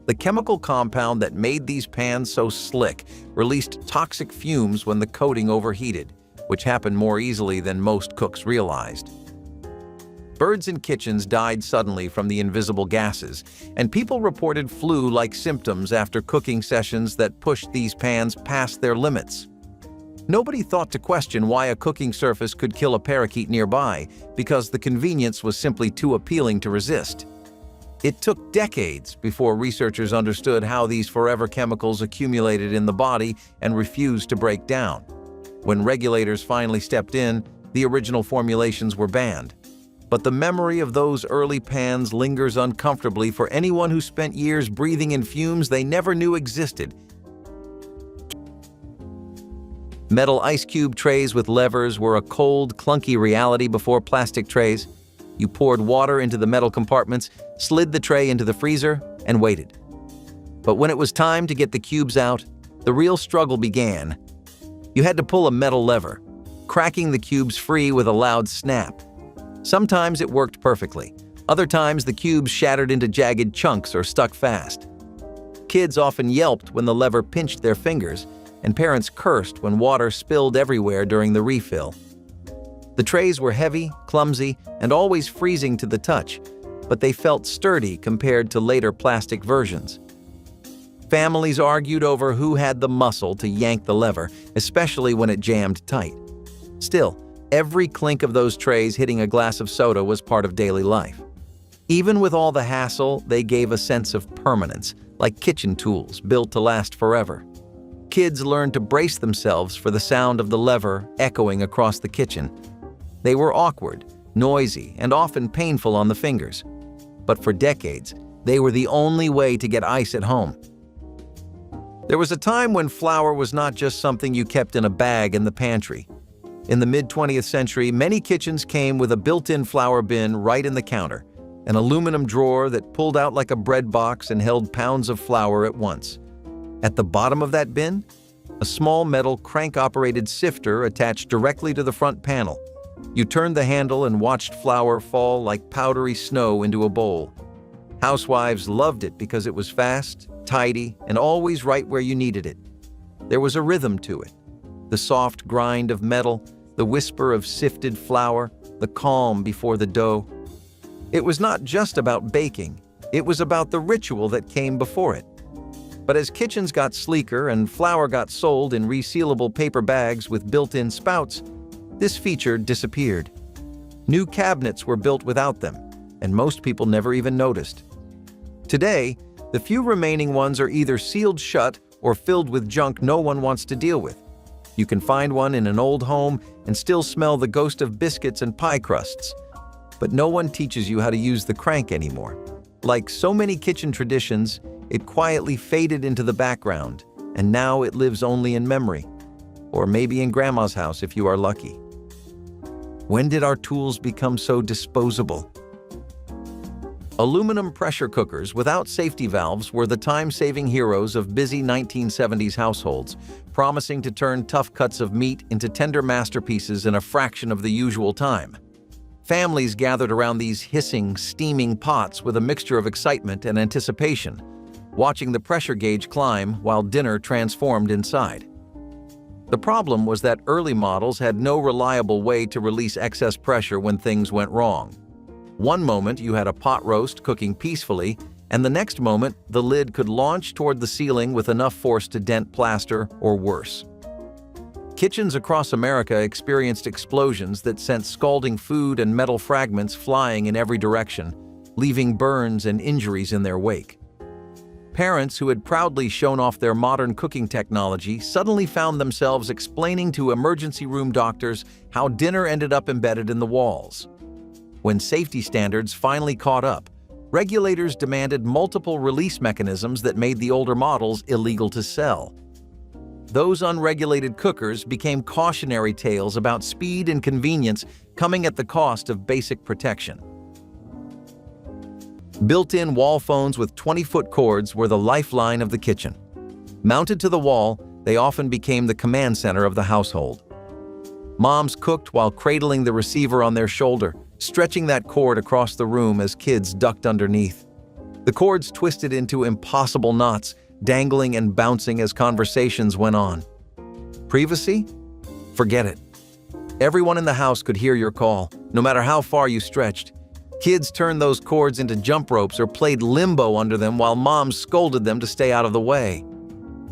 Speaker 1: The chemical compound that made these pans so slick released toxic fumes when the coating overheated, which happened more easily than most cooks realized. Birds in kitchens died suddenly from the invisible gases, and people reported flu-like symptoms after cooking sessions that pushed these pans past their limits. Nobody thought to question why a cooking surface could kill a parakeet nearby, because the convenience was simply too appealing to resist. It took decades before researchers understood how these forever chemicals accumulated in the body and refused to break down. When regulators finally stepped in, the original formulations were banned. But the memory of those early pans lingers uncomfortably for anyone who spent years breathing in fumes they never knew existed. Metal ice cube trays with levers were a cold, clunky reality before plastic trays. You poured water into the metal compartments, slid the tray into the freezer, and waited. But when it was time to get the cubes out, the real struggle began. You had to pull a metal lever, cracking the cubes free with a loud snap. Sometimes it worked perfectly. Other times the cubes shattered into jagged chunks or stuck fast. Kids often yelped when the lever pinched their fingers, and parents cursed when water spilled everywhere during the refill. The trays were heavy, clumsy, and always freezing to the touch, but they felt sturdy compared to later plastic versions. Families argued over who had the muscle to yank the lever, especially when it jammed tight. Still, every clink of those trays hitting a glass of soda was part of daily life. Even with all the hassle, they gave a sense of permanence, like kitchen tools built to last forever. Kids learned to brace themselves for the sound of the lever echoing across the kitchen. They were awkward, noisy, and often painful on the fingers. But for decades, they were the only way to get ice at home. There was a time when flour was not just something you kept in a bag in the pantry. In the mid-20th century, many kitchens came with a built-in flour bin right in the counter, an aluminum drawer that pulled out like a bread box and held pounds of flour at once. At the bottom of that bin, a small metal crank-operated sifter attached directly to the front panel. You turned the handle and watched flour fall like powdery snow into a bowl. Housewives loved it because it was fast, tidy, and always right where you needed it. There was a rhythm to it. The soft grind of metal, the whisper of sifted flour, the calm before the dough. It was not just about baking, it was about the ritual that came before it. But as kitchens got sleeker and flour got sold in resealable paper bags with built-in spouts, this feature disappeared. New cabinets were built without them, and most people never even noticed. Today, the few remaining ones are either sealed shut or filled with junk no one wants to deal with. You can find one in an old home and still smell the ghost of biscuits and pie crusts. But no one teaches you how to use the crank anymore. Like so many kitchen traditions, it quietly faded into the background, and now it lives only in memory. Or maybe in Grandma's house if you are lucky. When did our tools become so disposable? Aluminum pressure cookers without safety valves were the time-saving heroes of busy 1970s households, promising to turn tough cuts of meat into tender masterpieces in a fraction of the usual time. Families gathered around these hissing, steaming pots with a mixture of excitement and anticipation, watching the pressure gauge climb while dinner transformed inside. The problem was that early models had no reliable way to release excess pressure when things went wrong. One moment you had a pot roast cooking peacefully, and the next moment the lid could launch toward the ceiling with enough force to dent plaster or worse. Kitchens across America experienced explosions that sent scalding food and metal fragments flying in every direction, leaving burns and injuries in their wake. Parents who had proudly shown off their modern cooking technology suddenly found themselves explaining to emergency room doctors how dinner ended up embedded in the walls. When safety standards finally caught up, regulators demanded multiple release mechanisms that made the older models illegal to sell. those unregulated cookers became cautionary tales about speed and convenience coming at the cost of basic protection. Built-in wall phones with 20-foot cords were the lifeline of the kitchen. Mounted to the wall, they often became the command center of the household. Moms cooked while cradling the receiver on their shoulder, stretching that cord across the room as kids ducked underneath. The cords twisted into impossible knots, dangling and bouncing as conversations went on. Privacy? Forget it. Everyone in the house could hear your call, no matter how far you stretched. Kids turned those cords into jump ropes or played limbo under them while moms scolded them to stay out of the way.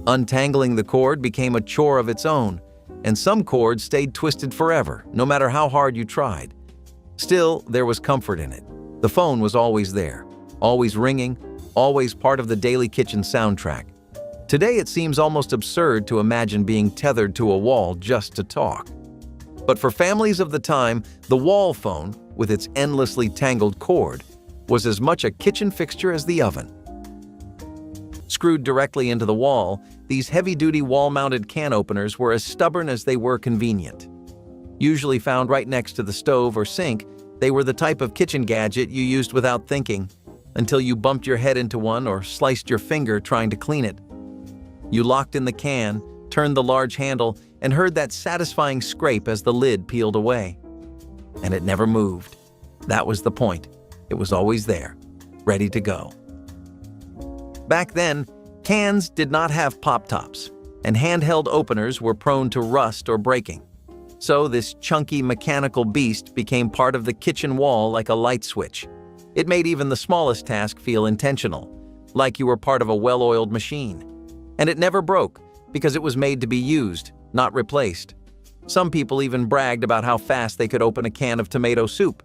Speaker 1: Untangling the cord became a chore of its own, and some cords stayed twisted forever, no matter how hard you tried. Still, there was comfort in it. The phone was always there, always ringing, always part of the daily kitchen soundtrack. Today, it seems almost absurd to imagine being tethered to a wall just to talk. But for families of the time, the wall phone, with its endlessly tangled cord, was as much a kitchen fixture as the oven. Screwed directly into the wall, these heavy-duty wall-mounted can openers were as stubborn as they were convenient. Usually found right next to the stove or sink, they were the type of kitchen gadget you used without thinking, until you bumped your head into one or sliced your finger trying to clean it. You locked in the can, turned the large handle, and heard that satisfying scrape as the lid peeled away. And it never moved. That was the point. It was always there, ready to go. Back then, cans did not have pop-tops, and handheld openers were prone to rust or breaking. So this chunky mechanical beast became part of the kitchen wall like a light switch. It made even the smallest task feel intentional, like you were part of a well-oiled machine. And it never broke, because it was made to be used, not replaced. Some people even bragged about how fast they could open a can of tomato soup.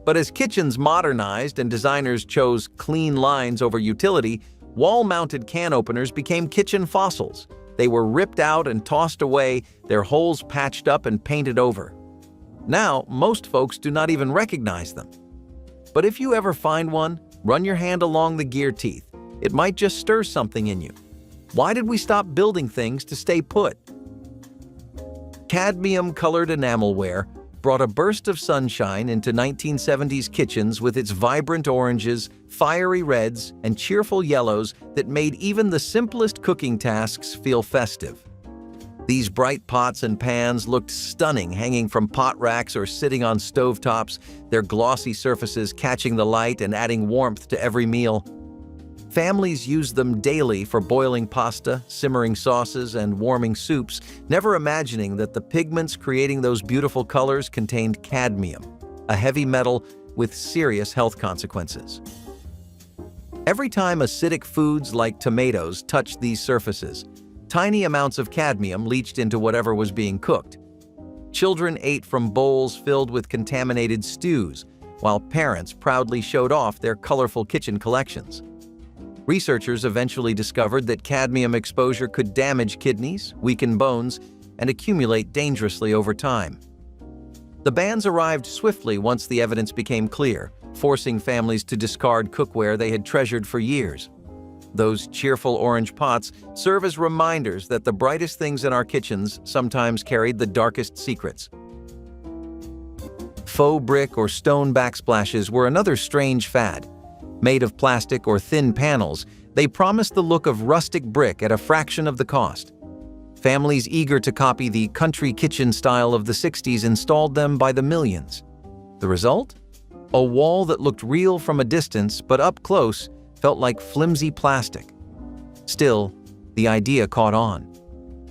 Speaker 1: But as kitchens modernized and designers chose clean lines over utility, wall-mounted can openers became kitchen fossils. They were ripped out and tossed away, their holes patched up and painted over. Now, most folks do not even recognize them. But if you ever find one, run your hand along the gear teeth. It might just stir something in you. Why did we stop building things to stay put? Cadmium-colored enamelware brought a burst of sunshine into 1970s kitchens with its vibrant oranges, fiery reds, and cheerful yellows that made even the simplest cooking tasks feel festive. These bright pots and pans looked stunning hanging from pot racks or sitting on stovetops, their glossy surfaces catching the light and adding warmth to every meal. Families used them daily for boiling pasta, simmering sauces, and warming soups, never imagining that the pigments creating those beautiful colors contained cadmium, a heavy metal with serious health consequences. Every time acidic foods like tomatoes touched these surfaces, tiny amounts of cadmium leached into whatever was being cooked. Children ate from bowls filled with contaminated stews, while parents proudly showed off their colorful kitchen collections. Researchers eventually discovered that cadmium exposure could damage kidneys, weaken bones, and accumulate dangerously over time. The bans arrived swiftly once the evidence became clear, forcing families to discard cookware they had treasured for years. Those cheerful orange pots serve as reminders that the brightest things in our kitchens sometimes carried the darkest secrets. Faux brick or stone backsplashes were another strange fad. Made of plastic or thin panels, they promised the look of rustic brick at a fraction of the cost. Families eager to copy the country kitchen style of the 60s installed them by the millions. The result? A wall that looked real from a distance, but up close felt like flimsy plastic. Still, the idea caught on.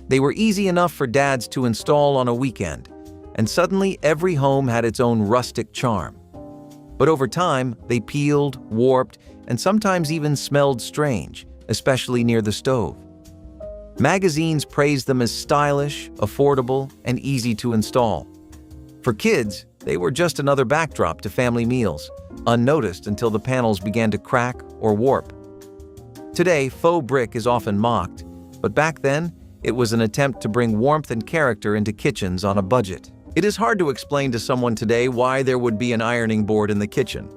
Speaker 1: They were easy enough for dads to install on a weekend, and suddenly every home had its own rustic charm. But over time, they peeled, warped, and sometimes even smelled strange, especially near the stove. Magazines praised them as stylish, affordable, and easy to install. For kids, they were just another backdrop to family meals, unnoticed until the panels began to crack or warp. Today, faux brick is often mocked, but back then, it was an attempt to bring warmth and character into kitchens on a budget. It is hard to explain to someone today why there would be an ironing board in the kitchen.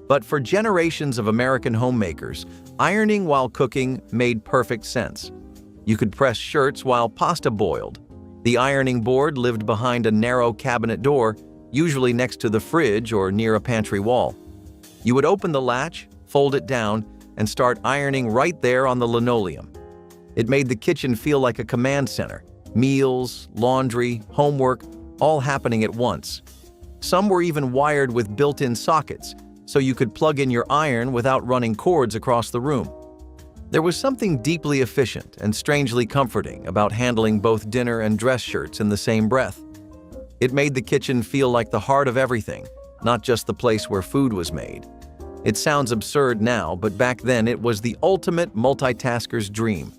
Speaker 1: But for generations of American homemakers, ironing while cooking made perfect sense. You could press shirts while pasta boiled. The ironing board lived behind a narrow cabinet door, usually next to the fridge or near a pantry wall. You would open the latch, fold it down, and start ironing right there on the linoleum. It made the kitchen feel like a command center. Meals, laundry, homework, all happening at once. Some were even wired with built-in sockets, so you could plug in your iron without running cords across the room. There was something deeply efficient and strangely comforting about handling both dinner and dress shirts in the same breath. It made the kitchen feel like the heart of everything, not just the place where food was made. It sounds absurd now, but back then it was the ultimate multitasker's dream.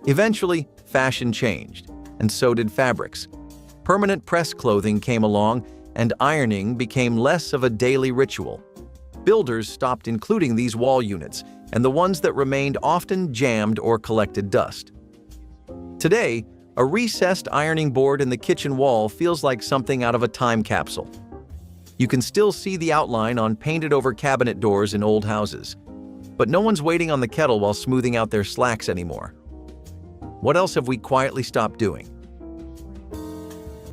Speaker 1: Eventually, fashion changed, and so did fabrics. Permanent press clothing came along, and ironing became less of a daily ritual. Builders stopped including these wall units, and the ones that remained often jammed or collected dust. Today, a recessed ironing board in the kitchen wall feels like something out of a time capsule. You can still see the outline on painted-over cabinet doors in old houses. But no one's waiting on the kettle while smoothing out their slacks anymore. What else have we quietly stopped doing?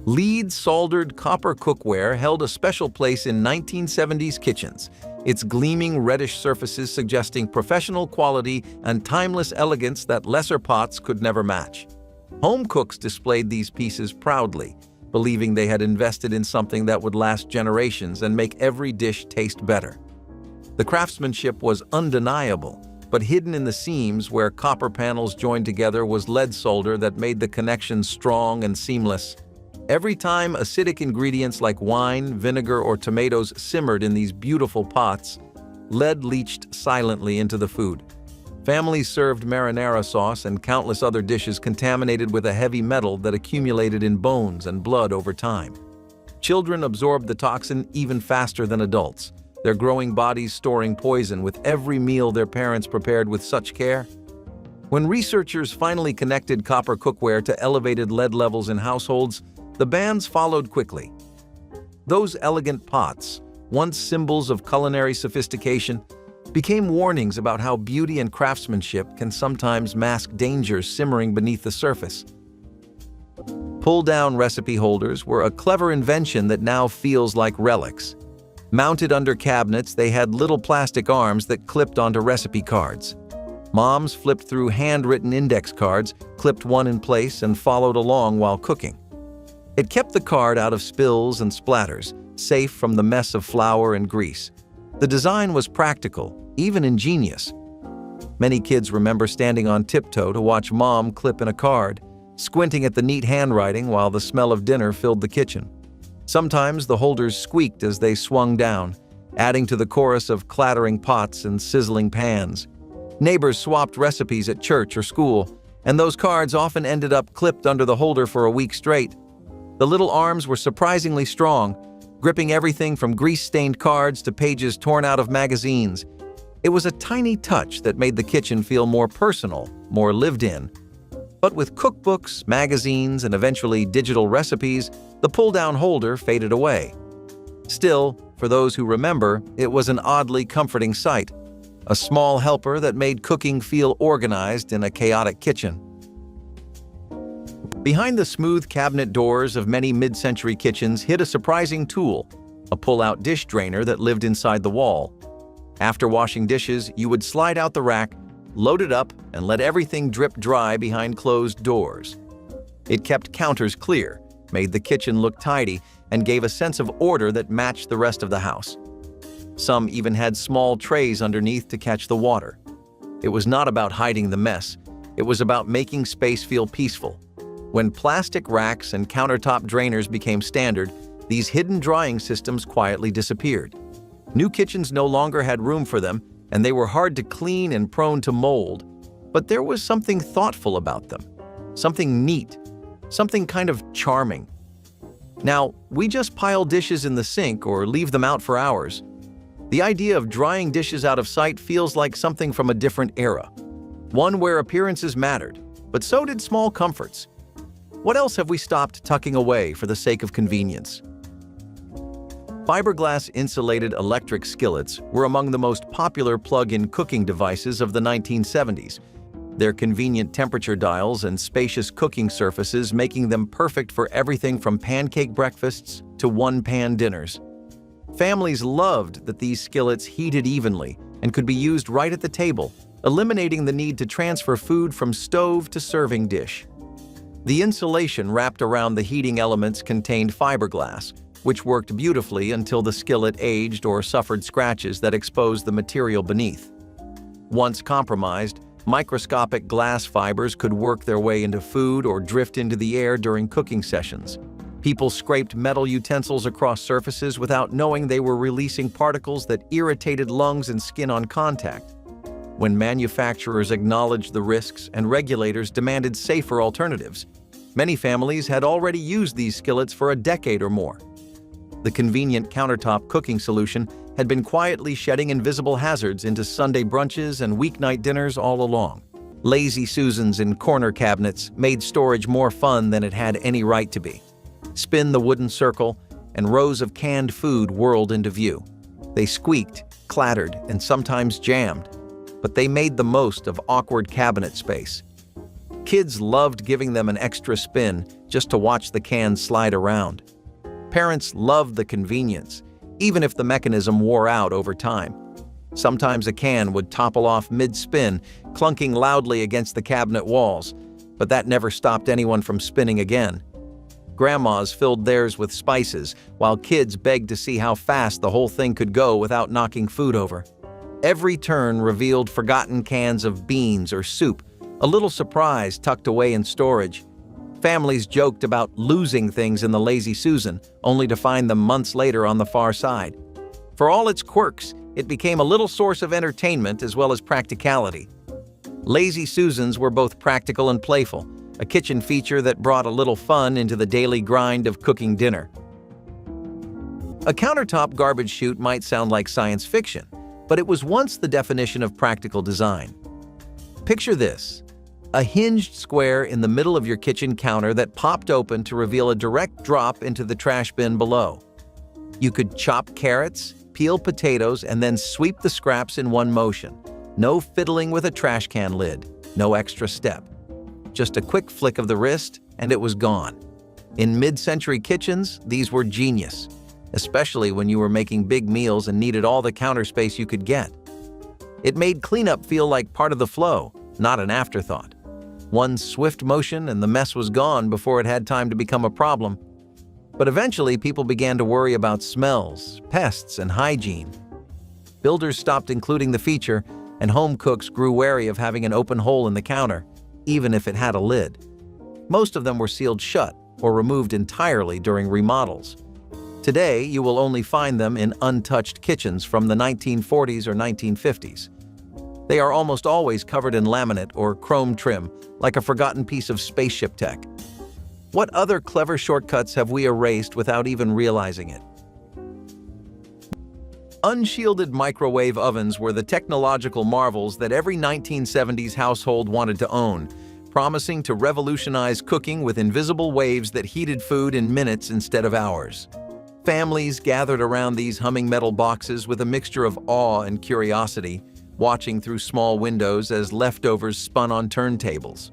Speaker 1: Lead soldered copper cookware held a special place in 1970s kitchens, its gleaming reddish surfaces suggesting professional quality and timeless elegance that lesser pots could never match. Home cooks displayed these pieces proudly, believing they had invested in something that would last generations and make every dish taste better. The craftsmanship was undeniable, but hidden in the seams where copper panels joined together was lead solder that made the connection strong and seamless. Every time acidic ingredients like wine, vinegar, or tomatoes simmered in these beautiful pots, lead leached silently into the food. Families served marinara sauce and countless other dishes contaminated with a heavy metal that accumulated in bones and blood over time. Children absorbed the toxin even faster than adults, their growing bodies storing poison with every meal their parents prepared with such care. When researchers finally connected copper cookware to elevated lead levels in households, the bans followed quickly. Those elegant pots, once symbols of culinary sophistication, became warnings about how beauty and craftsmanship can sometimes mask dangers simmering beneath the surface. Pull-down recipe holders were a clever invention that now feels like relics. Mounted under cabinets, they had little plastic arms that clipped onto recipe cards. Moms flipped through handwritten index cards, clipped one in place, and followed along while cooking. It kept the card out of spills and splatters, safe from the mess of flour and grease. The design was practical, even ingenious. Many kids remember standing on tiptoe to watch mom clip in a card, squinting at the neat handwriting while the smell of dinner filled the kitchen. Sometimes the holders squeaked as they swung down, adding to the chorus of clattering pots and sizzling pans. Neighbors swapped recipes at church or school, and those cards often ended up clipped under the holder for a week straight. The little arms were surprisingly strong, gripping everything from grease-stained cards to pages torn out of magazines. It was a tiny touch that made the kitchen feel more personal, more lived in. But with cookbooks, magazines, and eventually digital recipes, the pull-down holder faded away. Still, for those who remember, it was an oddly comforting sight, a small helper that made cooking feel organized in a chaotic kitchen. Behind the smooth cabinet doors of many mid-century kitchens hid a surprising tool, a pull-out dish drainer that lived inside the wall. After washing dishes, you would slide out the rack, load it up, and let everything drip dry behind closed doors. It kept counters clear, made the kitchen look tidy, and gave a sense of order that matched the rest of the house. Some even had small trays underneath to catch the water. It was not about hiding the mess, it was about making space feel peaceful. When plastic racks and countertop drainers became standard, these hidden drying systems quietly disappeared. New kitchens no longer had room for them, and they were hard to clean and prone to mold. But there was something thoughtful about them, something neat, something kind of charming. Now, we just pile dishes in the sink or leave them out for hours. The idea of drying dishes out of sight feels like something from a different era, one where appearances mattered, but so did small comforts. What else have we stopped tucking away for the sake of convenience? Fiberglass insulated electric skillets were among the most popular plug-in cooking devices of the 1970s. their convenient temperature dials and spacious cooking surfaces making them perfect for everything from pancake breakfasts to one-pan dinners. Families loved that these skillets heated evenly and could be used right at the table, eliminating the need to transfer food from stove to serving dish. The insulation wrapped around the heating elements contained fiberglass, which worked beautifully until the skillet aged or suffered scratches that exposed the material beneath. Once compromised, microscopic glass fibers could work their way into food or drift into the air during cooking sessions. People scraped metal utensils across surfaces without knowing they were releasing particles that irritated lungs and skin on contact. When manufacturers acknowledged the risks and regulators demanded safer alternatives, many families had already used these skillets for a decade or more. The convenient countertop cooking solution had been quietly shedding invisible hazards into Sunday brunches and weeknight dinners all along. Lazy Susans in corner cabinets made storage more fun than it had any right to be. Spin the wooden circle, and rows of canned food whirled into view. They squeaked, clattered, and sometimes jammed, but they made the most of awkward cabinet space. Kids loved giving them an extra spin just to watch the cans slide around. Parents loved the convenience, even if the mechanism wore out over time. Sometimes a can would topple off mid-spin, clunking loudly against the cabinet walls, but that never stopped anyone from spinning again. Grandmas filled theirs with spices, while kids begged to see how fast the whole thing could go without knocking food over. Every turn revealed forgotten cans of beans or soup, a little surprise tucked away in storage. Families joked about losing things in the Lazy Susan, only to find them months later on the far side. For all its quirks, it became a little source of entertainment as well as practicality. Lazy Susans were both practical and playful, a kitchen feature that brought a little fun into the daily grind of cooking dinner. A countertop garbage chute might sound like science fiction, but it was once the definition of practical design. Picture this: a hinged square in the middle of your kitchen counter that popped open to reveal a direct drop into the trash bin below. You could chop carrots, peel potatoes, and then sweep the scraps in one motion. No fiddling with a trash can lid, no extra step. Just a quick flick of the wrist, and it was gone. In mid-century kitchens, these were genius, especially when you were making big meals and needed all the counter space you could get. It made cleanup feel like part of the flow, not an afterthought. One swift motion and the mess was gone before it had time to become a problem. But eventually, people began to worry about smells, pests, and hygiene. Builders stopped including the feature, and home cooks grew wary of having an open hole in the counter, even if it had a lid. Most of them were sealed shut or removed entirely during remodels. Today, you will only find them in untouched kitchens from the 1940s or 1950s. They are almost always covered in laminate or chrome trim, like a forgotten piece of spaceship tech. What other clever shortcuts have we erased without even realizing it? Unshielded microwave ovens were the technological marvels that every 1970s household wanted to own, promising to revolutionize cooking with invisible waves that heated food in minutes instead of hours. Families gathered around these humming metal boxes with a mixture of awe and curiosity, watching through small windows as leftovers spun on turntables.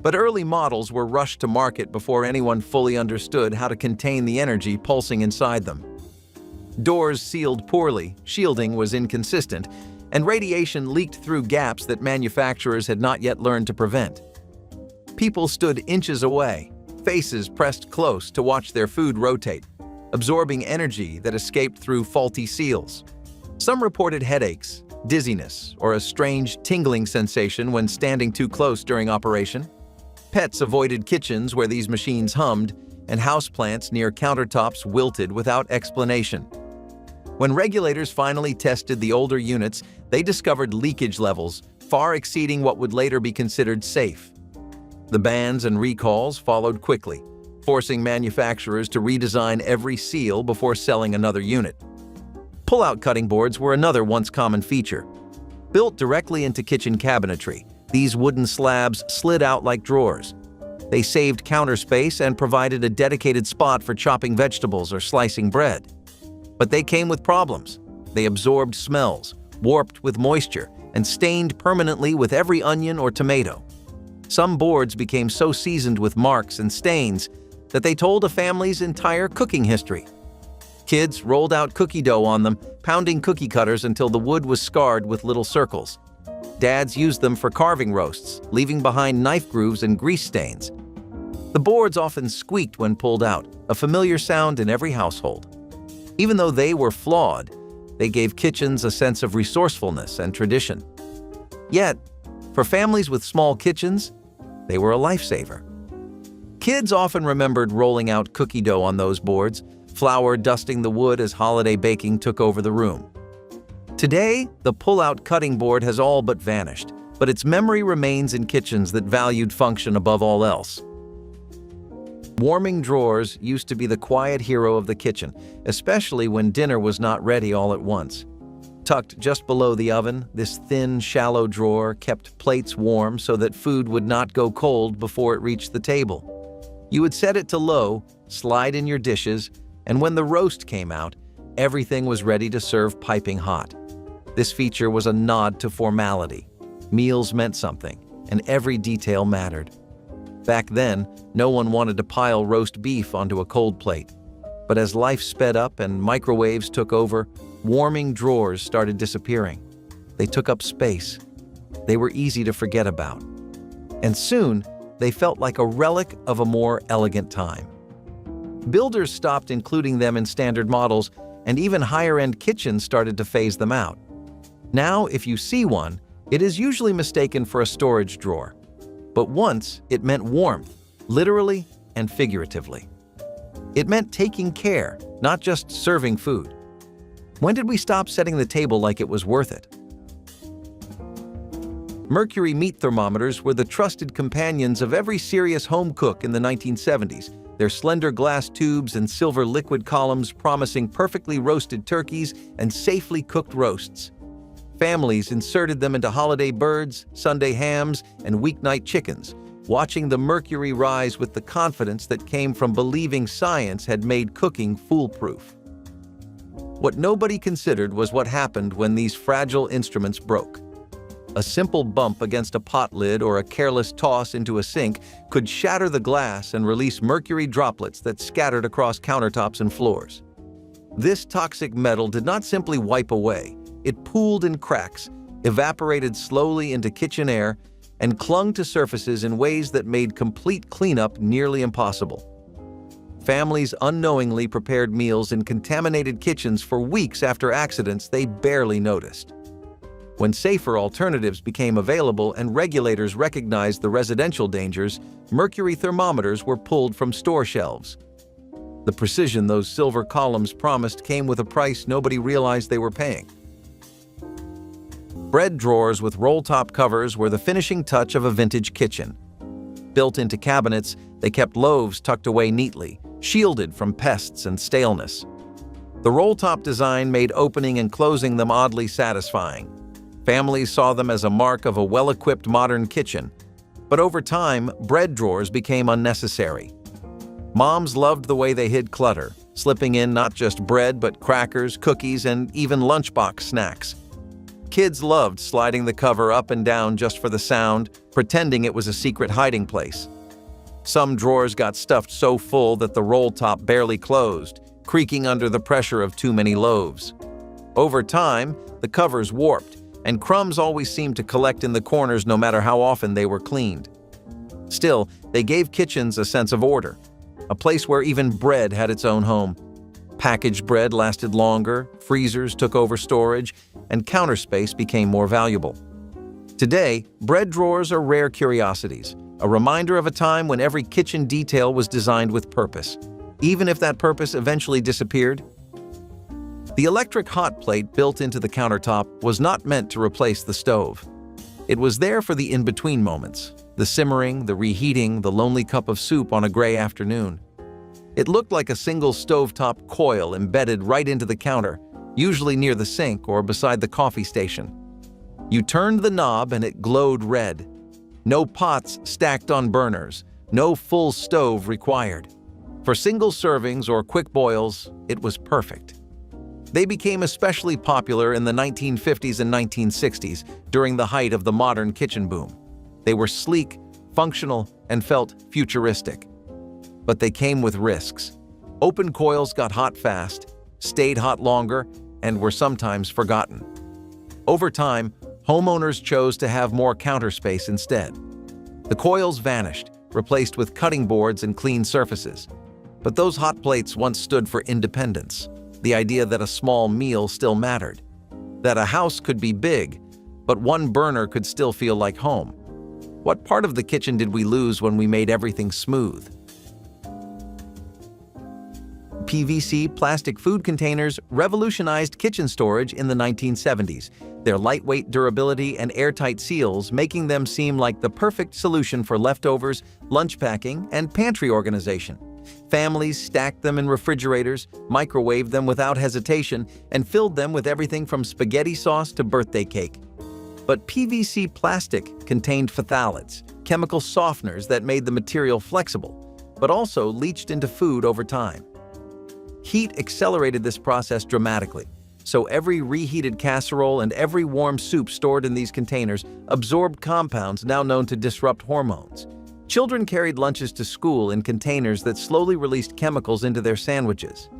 Speaker 1: But early models were rushed to market before anyone fully understood how to contain the energy pulsing inside them. Doors sealed poorly, shielding was inconsistent, and radiation leaked through gaps that manufacturers had not yet learned to prevent. People stood inches away, faces pressed close to watch their food rotate, absorbing energy that escaped through faulty seals. Some reported headaches, dizziness, or a strange tingling sensation when standing too close during operation. Pets avoided kitchens where these machines hummed, and houseplants near countertops wilted without explanation. When regulators finally tested the older units, they discovered leakage levels far exceeding what would later be considered safe. The bans and recalls followed quickly, forcing manufacturers to redesign every seal before selling another unit. Pull-out cutting boards were another once common feature. Built directly into kitchen cabinetry, these wooden slabs slid out like drawers. They saved counter space and provided a dedicated spot for chopping vegetables or slicing bread. But they came with problems. They absorbed smells, warped with moisture, and stained permanently with every onion or tomato. Some boards became so seasoned with marks and stains that they told a family's entire cooking history. Kids rolled out cookie dough on them, pounding cookie cutters until the wood was scarred with little circles. Dads used them for carving roasts, leaving behind knife grooves and grease stains. The boards often squeaked when pulled out, a familiar sound in every household. Even though they were flawed, they gave kitchens a sense of resourcefulness and tradition. Yet, for families with small kitchens, they were a lifesaver. Kids often remembered rolling out cookie dough on those boards, flour dusting the wood as holiday baking took over the room. Today, the pull-out cutting board has all but vanished, but its memory remains in kitchens that valued function above all else. Warming drawers used to be the quiet hero of the kitchen, especially when dinner was not ready all at once. Tucked just below the oven, this thin, shallow drawer kept plates warm so that food would not go cold before it reached the table. You would set it to low, slide in your dishes, and when the roast came out, everything was ready to serve piping hot. This feature was a nod to formality. Meals meant something, and every detail mattered. Back then, no one wanted to pile roast beef onto a cold plate. But as life sped up and microwaves took over, warming drawers started disappearing. They took up space. They were easy to forget about. And soon, they felt like a relic of a more elegant time. Builders stopped including them in standard models, and even higher-end kitchens started to phase them out. Now, if you see one, it is usually mistaken for a storage drawer. But once, it meant warmth, literally and figuratively. It meant taking care, not just serving food. When did we stop setting the table like it was worth it? Mercury meat thermometers were the trusted companions of every serious home cook in the 1970s, their slender glass tubes and silver liquid columns promising perfectly roasted turkeys and safely cooked roasts. Families inserted them into holiday birds, Sunday hams, and weeknight chickens, watching the mercury rise with the confidence that came from believing science had made cooking foolproof. What nobody considered was what happened when these fragile instruments broke. A simple bump against a pot lid or a careless toss into a sink could shatter the glass and release mercury droplets that scattered across countertops and floors. This toxic metal did not simply wipe away. It pooled in cracks, evaporated slowly into kitchen air, and clung to surfaces in ways that made complete cleanup nearly impossible. Families unknowingly prepared meals in contaminated kitchens for weeks after accidents they barely noticed. When safer alternatives became available and regulators recognized the residential dangers, mercury thermometers were pulled from store shelves. The precision those silver columns promised came with a price nobody realized they were paying. Bread drawers with roll-top covers were the finishing touch of a vintage kitchen. Built into cabinets, they kept loaves tucked away neatly, shielded from pests and staleness. The roll-top design made opening and closing them oddly satisfying. Families saw them as a mark of a well-equipped modern kitchen. But over time, bread drawers became unnecessary. Moms loved the way they hid clutter, slipping in not just bread but crackers, cookies, and even lunchbox snacks. Kids loved sliding the cover up and down just for the sound, pretending it was a secret hiding place. Some drawers got stuffed so full that the roll top barely closed, creaking under the pressure of too many loaves. Over time, the covers warped, and crumbs always seemed to collect in the corners no matter how often they were cleaned. Still, they gave kitchens a sense of order, a place where even bread had its own home. Packaged bread lasted longer, freezers took over storage, and counter space became more valuable. Today, bread drawers are rare curiosities, a reminder of a time when every kitchen detail was designed with purpose, even if that purpose eventually disappeared. The electric hot plate built into the countertop was not meant to replace the stove. It was there for the in-between moments, the simmering, the reheating, the lonely cup of soup on a gray afternoon. It looked like a single stovetop coil embedded right into the counter, usually near the sink or beside the coffee station. You turned the knob and it glowed red. No pots stacked on burners, no full stove required. For single servings or quick boils, it was perfect. They became especially popular in the 1950s and 1960s during the height of the modern kitchen boom. They were sleek, functional, and felt futuristic. But they came with risks. Open coils got hot fast, stayed hot longer, and were sometimes forgotten. Over time, homeowners chose to have more counter space instead. The coils vanished, replaced with cutting boards and clean surfaces. But those hot plates once stood for independence, the idea that a small meal still mattered, that a house could be big, but one burner could still feel like home. What part of the kitchen did we lose when we made everything smooth? PVC plastic food containers revolutionized kitchen storage in the 1970s, their lightweight durability and airtight seals making them seem like the perfect solution for leftovers, lunch packing, and pantry organization. Families stacked them in refrigerators, microwaved them without hesitation, and filled them with everything from spaghetti sauce to birthday cake. But PVC plastic contained phthalates, chemical softeners that made the material flexible, but also leached into food over time. Heat accelerated this process dramatically, so every reheated casserole and every warm soup stored in these containers absorbed compounds now known to disrupt hormones. Children carried lunches to school in containers that slowly released chemicals into their sandwiches.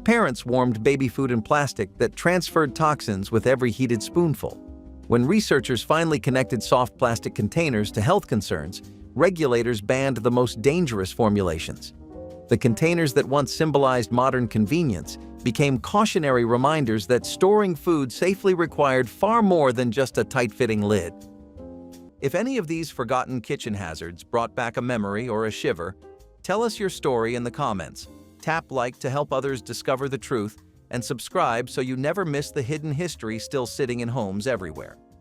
Speaker 1: Parents warmed baby food in plastic that transferred toxins with every heated spoonful. When researchers finally connected soft plastic containers to health concerns, regulators banned the most dangerous formulations. The containers that once symbolized modern convenience became cautionary reminders that storing food safely required far more than just a tight-fitting lid. If any of these forgotten kitchen hazards brought back a memory or a shiver, tell us your story in the comments. Tap like to help others discover the truth, and subscribe so you never miss the hidden history still sitting in homes everywhere.